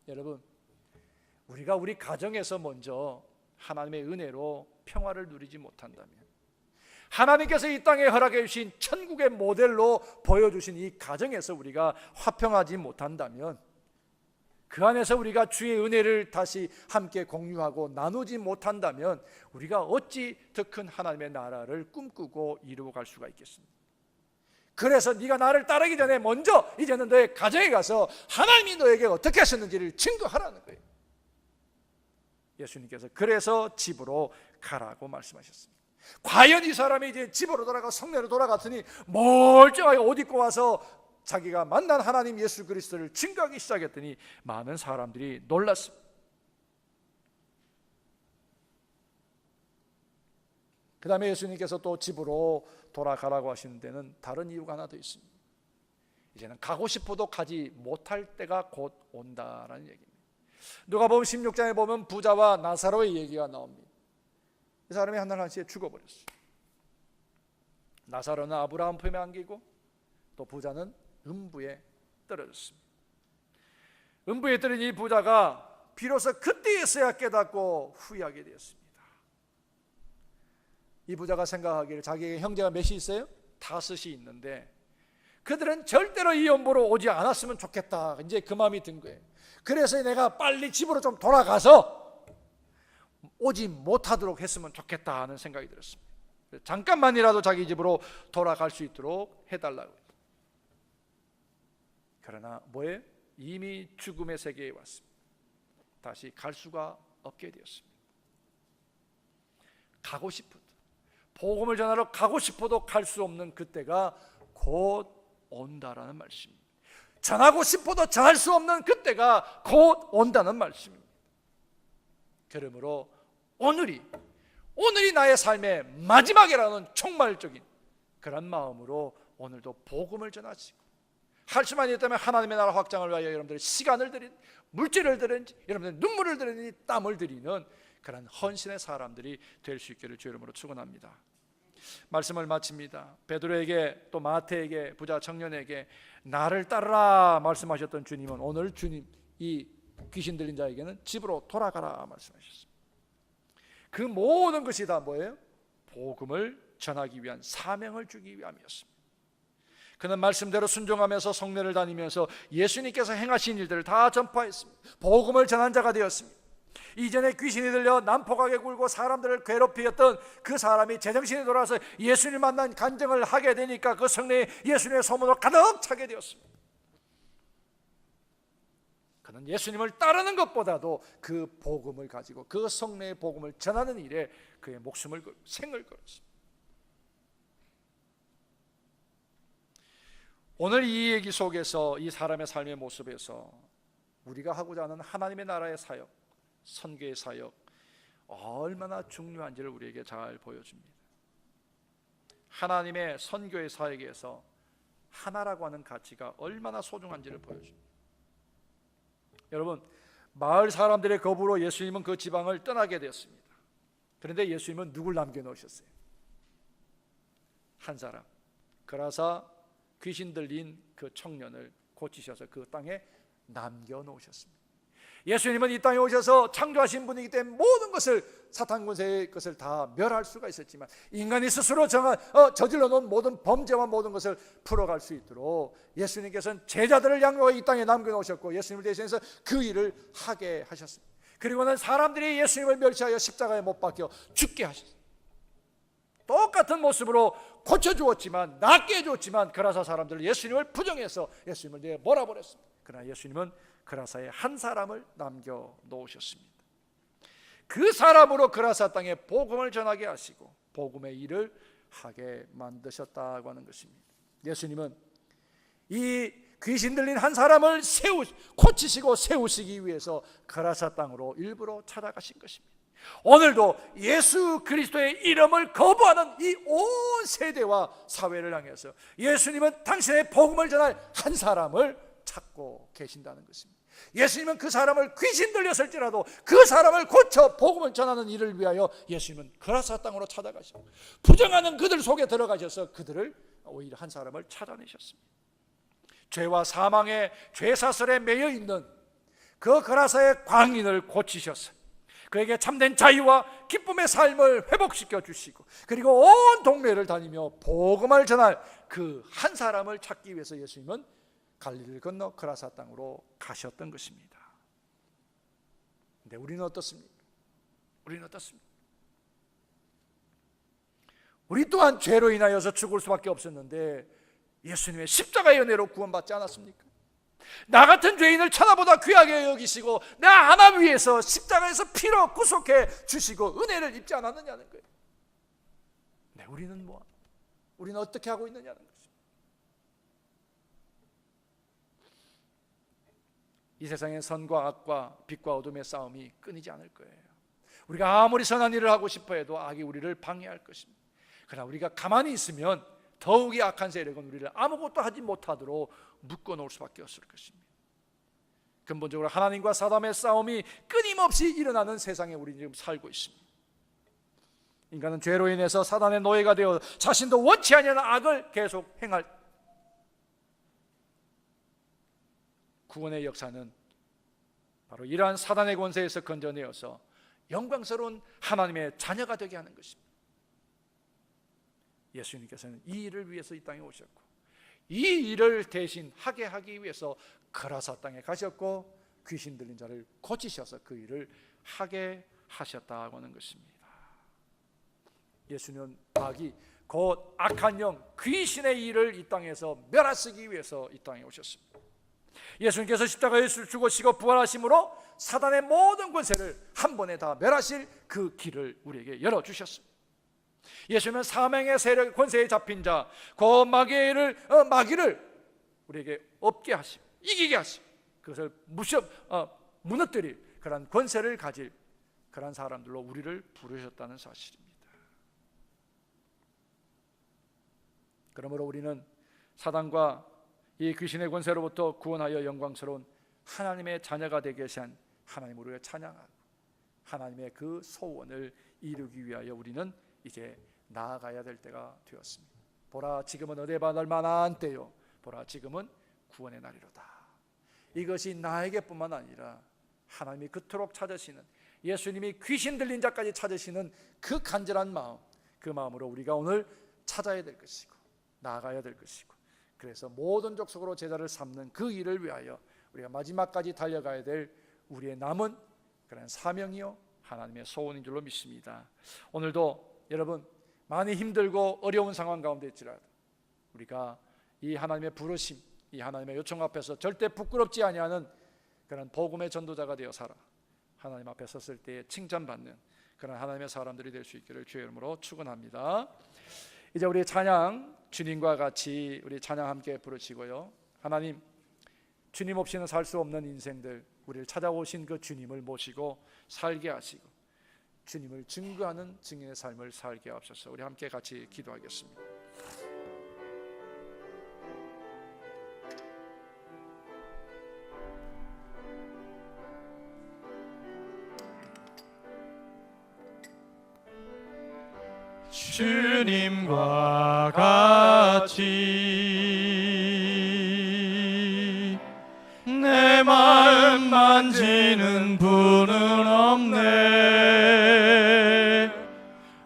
여러분, 우리가 우리 가정에서 먼저 하나님의 은혜로 평화를 누리지 못한다면, 하나님께서 이 땅에 허락해 주신 천국의 모델로 보여주신 이 가정에서 우리가 화평하지 못한다면, 그 안에서 우리가 주의 은혜를 다시 함께 공유하고 나누지 못한다면 우리가 어찌 더 큰 하나님의 나라를 꿈꾸고 이루어갈 수가 있겠습니까? 그래서 네가 나를 따르기 전에 먼저 이제는 너의 가정에 가서 하나님이 너에게 어떻게 하셨는지를 증거하라는 거예요. 예수님께서 그래서 집으로 가라고 말씀하셨습니다. 과연 이 사람이 이제 집으로 돌아가 성내로 돌아갔더니 멀쩡하게 옷 입고 와서 자기가 만난 하나님 예수 그리스도를 증거하기 시작했더니 많은 사람들이 놀랐습니다. 그 다음에 예수님께서 또 집으로 돌아가라고 하시는 데는 다른 이유가 하나 더 있습니다. 이제는 가고 싶어도 가지 못할 때가 곧 온다라는 얘기입니다. 누가복음 16장에 보면 부자와 나사로의 얘기가 나옵니다. 이 사람이 한날한시에 죽어버렸어요. 나사로는 아브라함 품에 안기고 또 부자는 음부에 떨어졌습니다. 음부에 떨어진 이 부자가 비로소 그때에서야 깨닫고 후회하게 되었습니다. 이 부자가 생각하기를 자기에게 형제가 몇이 있어요? 5이 있는데 그들은 절대로 이 연보로 오지 않았으면 좋겠다, 이제 그 마음이 든 거예요. 그래서 내가 빨리 집으로 좀 돌아가서 오지 못하도록 했으면 좋겠다 하는 생각이 들었습니다. 잠깐만이라도 자기 집으로 돌아갈 수 있도록 해달라고. 그러나 뭐예요? 이미 죽음의 세계에 왔습니다. 다시 갈 수가 없게 되었습니다. 가고 싶어도, 복음을 전하러 가고 싶어도 갈 수 없는 그때가 곧 온다라는 말씀입니다. 전하고 싶어도 전할 수 없는 그때가 곧 온다는 말씀입니다. 그러므로 오늘이 나의 삶의 마지막이라는 총괄적인 그런 마음으로 오늘도 복음을 전하시고, 할 수만 있다면 하나님의 나라 확장을 위하여 여러분들의 시간을 들인, 물질을 들인, 여러분들의 눈물을 들이니 땀을 들이는 그런 헌신의 사람들이 될 수 있기를 주의 이름으로 축원합니다. 말씀을 마칩니다. 베드로에게 또 마태에게 부자 청년에게 나를 따르라 말씀하셨던 주님은 오늘 주님 이 귀신 들린 자에게는 집으로 돌아가라 말씀하셨습니다. 그 모든 것이 다 뭐예요? 복음을 전하기 위한 사명을 주기 위함이었습니다. 그는 말씀대로 순종하면서 성례를 다니면서 예수님께서 행하신 일들을 다 전파했습니다. 복음을 전한 자가 되었습니다. 이전에 귀신이 들려 난폭하게 굴고 사람들을 괴롭히었던 그 사람이 제정신이 돌아서 예수님 만난 간증을 하게 되니까 그 성내에 예수님의 소문으로 가득 차게 되었습니다. 그는 예수님을 따르는 것보다도 그 복음을 가지고 그 성내의 복음을 전하는 일에 그의 목숨을 걸고 생을 걸었습니다. 오늘 이 얘기 속에서 이 사람의 삶의 모습에서 우리가 하고자 하는 하나님의 나라의 사역, 선교의 사역 얼마나 중요한지를 우리에게 잘 보여줍니다. 하나님의 선교의 사역에서 하나라고 하는 가치가 얼마나 소중한지를 보여줍니다. 여러분, 마을 사람들의 거부로 예수님은 그 지방을 떠나게 되었습니다. 그런데 예수님은 누굴 남겨놓으셨어요? 한 사람, 그라사 귀신 들린 그 청년을 고치셔서 그 땅에 남겨놓으셨습니다. 예수님은 이 땅에 오셔서 창조하신 분이기 때문에 모든 것을, 사탄 권세의 것을 다 멸할 수가 있었지만 인간이 스스로 저질러 놓은 모든 범죄와 모든 것을 풀어갈 수 있도록 예수님께서는 제자들을 양육하여 이 땅에 남겨놓으셨고 예수님을 대신해서 그 일을 하게 하셨습니다. 그리고는 사람들이 예수님을 멸시하여 십자가에 못 박혀 죽게 하셨습니다. 똑같은 모습으로 고쳐주었지만, 낫게 해주었지만 그라사 사람들은 예수님을 부정해서 예수님을 내어 몰아버렸습니다. 그러나 예수님은 그라사에 한 사람을 남겨놓으셨습니다. 그 사람으로 그라사 땅에 복음을 전하게 하시고 복음의 일을 하게 만드셨다고 하는 것입니다. 예수님은 이 귀신 들린 한 사람을 고치시고 세우시기 위해서 그라사 땅으로 일부러 찾아가신 것입니다. 오늘도 예수 그리스도의 이름을 거부하는 이 온 세대와 사회를 향해서 예수님은 당신의 복음을 전할 한 사람을 찾고 계신다는 것입니다. 예수님은 그 사람을 귀신 들렸을지라도 그 사람을 고쳐 복음을 전하는 일을 위하여 예수님은 그라사 땅으로 찾아가시고 부정하는 그들 속에 들어가셔서 그들을 오히려 한 사람을 찾아내셨습니다. 죄와 사망의 죄사슬에 매여 있는 그 그라사의 광인을 고치셔서 그에게 참된 자유와 기쁨의 삶을 회복시켜 주시고 그리고 온 동네를 다니며 복음을 전할 그 한 사람을 찾기 위해서 예수님은 갈릴리를 건너 그라사 땅으로 가셨던 것입니다. 근데 우리는 어떻습니까? 우리 또한 죄로 인하여서 죽을 수밖에 없었는데 예수님의 십자가의 은혜로 구원받지 않았습니까? 나 같은 죄인을 천하보다 귀하게 여기시고 나 하나 위해서 십자가에서 피로 구속해 주시고 은혜를 입지 않았느냐는 거예요. 네, 우리는 어떻게 하고 있느냐는 거죠. 이 세상의 선과 악과 빛과 어둠의 싸움이 끊이지 않을 거예요. 우리가 아무리 선한 일을 하고 싶어 해도 악이 우리를 방해할 것입니다. 그러나 우리가 가만히 있으면 더욱이 악한 세력은 우리를 아무것도 하지 못하도록 묶어놓을 수밖에 없을 것입니다. 근본적으로 하나님과 사단의 싸움이 끊임없이 일어나는 세상에 우리 지금 살고 있습니다. 인간은 죄로 인해서 사단의 노예가 되어 자신도 원치 않는 악을 계속 행할 구원의 역사는 바로 이러한 사단의 권세에서 건져내어서 영광스러운 하나님의 자녀가 되게 하는 것입니다. 예수님께서는 이 일을 위해서 이 땅에 오셨고 이 일을 대신 하게 하기 위해서 그라사 땅에 가셨고 귀신 들린 자를 고치셔서 그 일을 하게 하셨다고 하는 것입니다. 예수님은 악이 곧 악한 영 귀신의 일을 이 땅에서 멸하시기 위해서 이 땅에 오셨습니다. 예수님께서 십자가에 죽으시고 부활하심으로 사단의 모든 권세를 한 번에 다 멸하실 그 길을 우리에게 열어주셨습니다. 예수님은 사망의 세력 권세에 잡힌 자 그 마귀를 우리에게 없게 하시고 이기게 하시고 그것을 무너뜨릴 그런 권세를 가질 그런 사람들로 우리를 부르셨다는 사실입니다. 그러므로 우리는 사단과 이 귀신의 권세로부터 구원하여 영광스러운 하나님의 자녀가 되게 하신 하나님을 우리가 찬양하고 하나님의 그 소원을 이루기 위하여 우리는 이제 나아가야 될 때가 되었습니다. 보라 지금은 은혜 받을 만한 때요 보라 지금은 구원의 날이로다. 이것이 나에게뿐만 아니라 하나님이 그토록 찾으시는 예수님이 귀신 들린 자까지 찾으시는 그 간절한 마음 그 마음으로 우리가 오늘 찾아야 될 것이고 나아가야 될 것이고 그래서 모든 족속으로 제자를 삼는 그 일을 위하여 우리가 마지막까지 달려가야 될 우리의 남은 그런 사명이요 하나님의 소원인 줄로 믿습니다. 오늘도 여러분 많이 힘들고 어려운 상황 가운데 있지라도 우리가 이 하나님의 부르심, 이 하나님의 요청 앞에서 절대 부끄럽지 아니하는 그런 복음의 전도자가 되어 살아 하나님 앞에 섰을 때 칭찬받는 그런 하나님의 사람들이 될 수 있기를 주의 이름으로 축원합니다. 이제 우리 찬양 주님과 같이 우리 찬양 함께 부르시고요. 하나님, 주님 없이는 살 수 없는 인생들, 우리를 찾아오신 그 주님을 모시고 살게 하시고 주님을 증거하는 증인의 삶을 살게 하옵소서. 우리 함께 같이 기도하겠습니다. 주님과 같이 내 마음 만지는 분은 없네.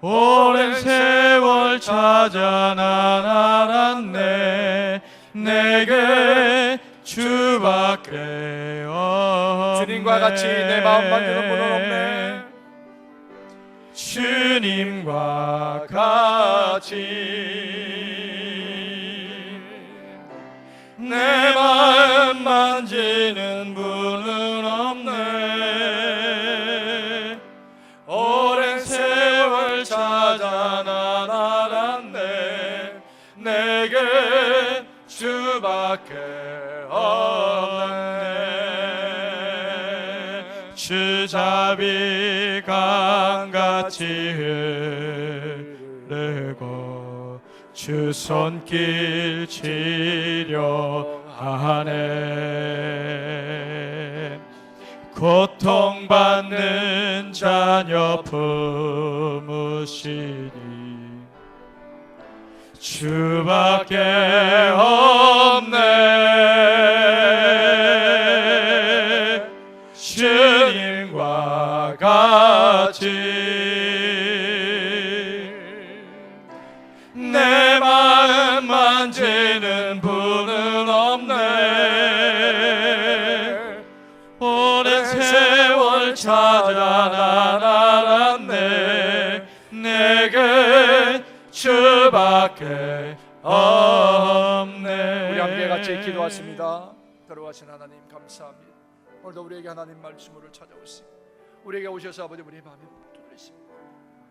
오랜 세월 찾아 난 알았네. 내게 주밖에 없네. 주님과 같이 내 마음 만지는 분은 없네. 주님과 같이 내 마음 만지는 분은 없네. 오랜 세월 찾아 난 알았네. 내게 주밖에 없네. 주자비 강같이 흐르고 주 손길 치료하네. 고통받는 자녀 품으시니 주밖에 없네. 주님과 같이 내 마음 만지는 분은 없네. 오랜 세월 찾아 난 알았네. 내게 주밖에 없네. 우리 함께 같이 기도하십니다. 걸어가신 하나님 감사합니다. 오늘도 우리에게 하나님 말씀을 찾아오시고 우리에게 오셔서 아버지 우리의 마음에 두드리시고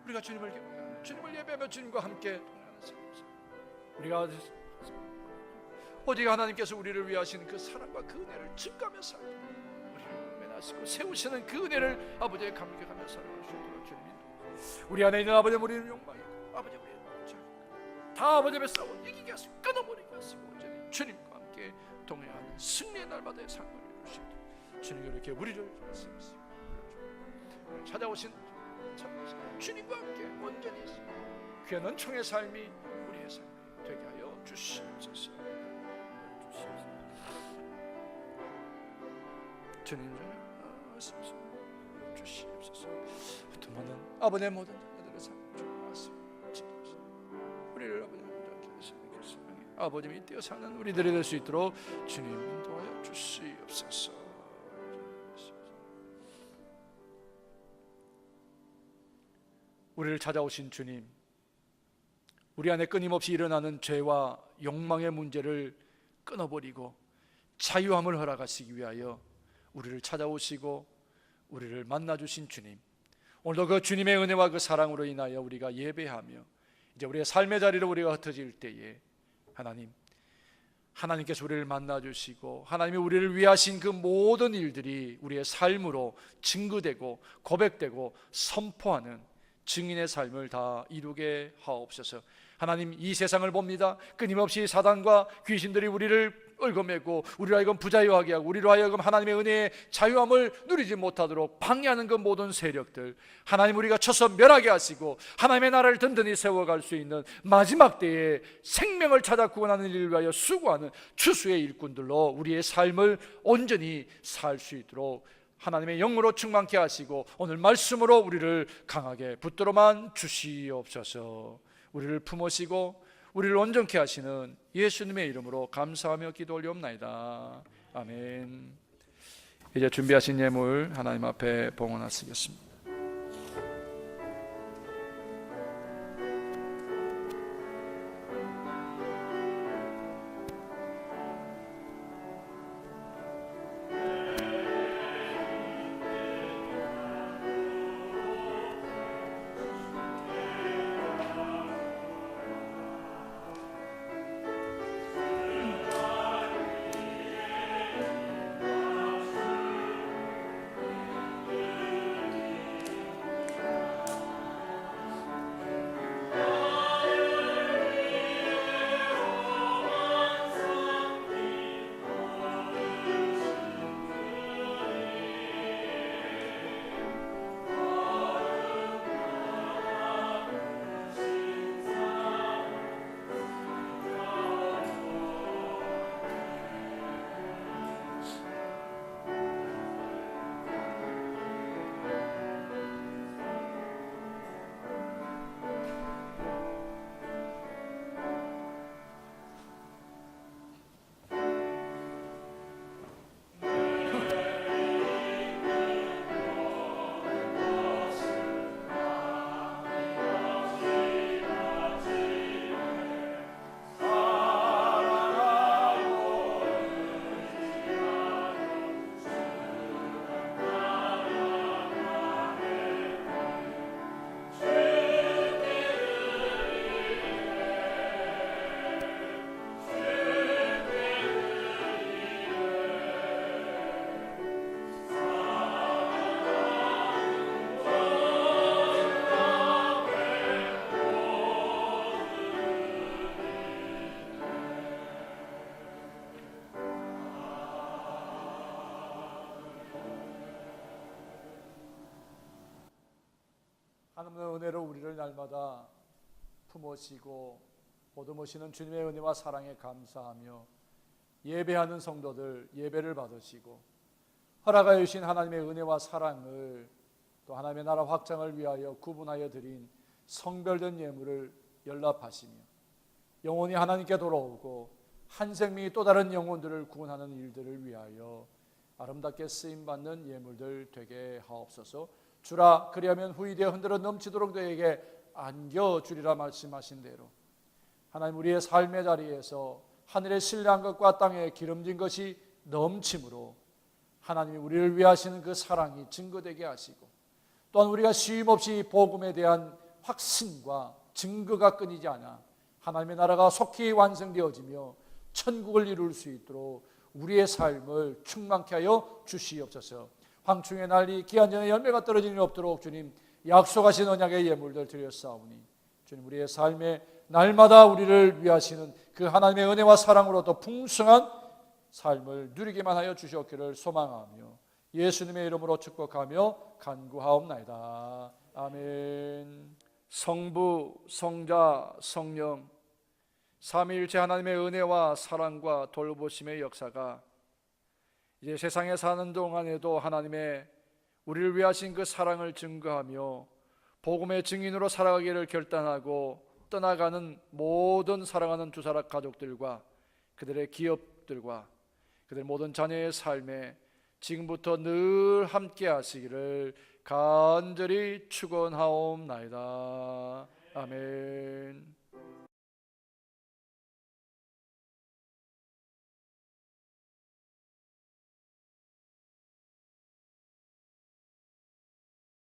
우리가 주님을 예배하며 주님과 함께 동행하는 삶. 우리가 오직 하나님께서 우리를 위하신 그 사랑과 그 은혜를 증거하며 살고 우리를 매하시고 세우시는 그 은혜를 아버지의 감격하며 살아갈 수 있도록 주님 인도하시고 우리 안에 있는 아버지 우리는 욕망이고 아버지 우리의 다 아버지 앞에 싸워 이기게 하시고 끊어버리게 하시고 주님과 함께 동행하는 승리의 날마다의 삶을 이룰 수 있도록 주님 이렇게 우리를 말씀하시고 찾아오신 주님과 함께 온전히 귀한 은총의 삶이 우리의 삶이 되게 하여 주시옵소서. 주님 주시옵소서. 부탁하는 아버지의 모든 자녀들의 삶을 주옵소서. 우리를 아버지 아버지의 뛰어 사는 우리들이 될 수 있도록 주님 인도하여 주시옵소서. 우리를 찾아오신 주님, 우리 안에 끊임없이 일어나는 죄와 욕망의 문제를 끊어버리고 자유함을 허락하시기 위하여 우리를 찾아오시고 우리를 만나주신 주님, 오늘도 그 주님의 은혜와 그 사랑으로 인하여 우리가 예배하며 이제 우리의 삶의 자리로 우리가 흩어질 때에 하나님께서 우리를 만나주시고 하나님이 우리를 위하신 그 모든 일들이 우리의 삶으로 증거되고 고백되고 선포하는 증인의 삶을 다 이루게 하옵소서. 하나님, 이 세상을 봅니다. 끊임없이 사단과 귀신들이 우리를 얽어매고 우리로 하여금 부자유하게 하고 우리로 하여금 하나님의 은혜의 자유함을 누리지 못하도록 방해하는 그 모든 세력들, 하나님 우리가 쳐서 멸하게 하시고 하나님의 나라를 든든히 세워갈 수 있는 마지막 때에 생명을 찾아 구원하는 일을 위하여 수고하는 추수의 일꾼들로 우리의 삶을 온전히 살 수 있도록 하나님의 영으로 충만케 하시고 오늘 말씀으로 우리를 강하게 붙들어만 주시옵소서. 우리를 품으시고 우리를 온전케 하시는 예수님의 이름으로 감사하며 기도 올리옵나이다. 아멘. 이제 준비하신 예물 하나님 앞에 봉헌하시겠습니다. 하나님의 은혜로 우리를 날마다 품으시고 보듬으시는 주님의 은혜와 사랑에 감사하며 예배하는 성도들 예배를 받으시고 허락하여 주신 하나님의 은혜와 사랑을 또 하나님의 나라 확장을 위하여 구분하여 드린 성별된 예물을 연락하시며 영혼이 하나님께 돌아오고 한 생명이 또 다른 영혼들을 구원하는 일들을 위하여 아름답게 쓰임받는 예물들 되게 하옵소서. 주라 그리하면 후이되어 흔들어 넘치도록 너에게 안겨주리라 말씀하신 대로 하나님 우리의 삶의 자리에서 하늘의 신뢰한 것과 땅에 기름진 것이 넘침으로 하나님이 우리를 위하시는 그 사랑이 증거되게 하시고 또한 우리가 쉼없이 복음에 대한 확신과 증거가 끊이지 않아 하나님의 나라가 속히 완성되어지며 천국을 이룰 수 있도록 우리의 삶을 충만케 하여 주시옵소서. 황충의 날이 기한 전에 열매가 떨어지는 일 없도록 주님 약속하신 언약의 예물들 드렸사오니 주님 우리의 삶에 날마다 우리를 위하시는 그 하나님의 은혜와 사랑으로 더 풍성한 삶을 누리게만 하여 주시옵기를 소망하며 예수님의 이름으로 축복하며 간구하옵나이다. 아멘. 성부, 성자, 성령 삼위일체 하나님의 은혜와 사랑과 돌보심의 역사가 이제 세상에 사는 동안에도 하나님의 우리를 위하신 그 사랑을 증거하며 복음의 증인으로 살아가기를 결단하고 떠나가는 모든 사랑하는 주사락 가족들과 그들의 기업들과 그들 모든 자녀의 삶에 지금부터 늘 함께 하시기를 간절히 축원하옵나이다. 아멘.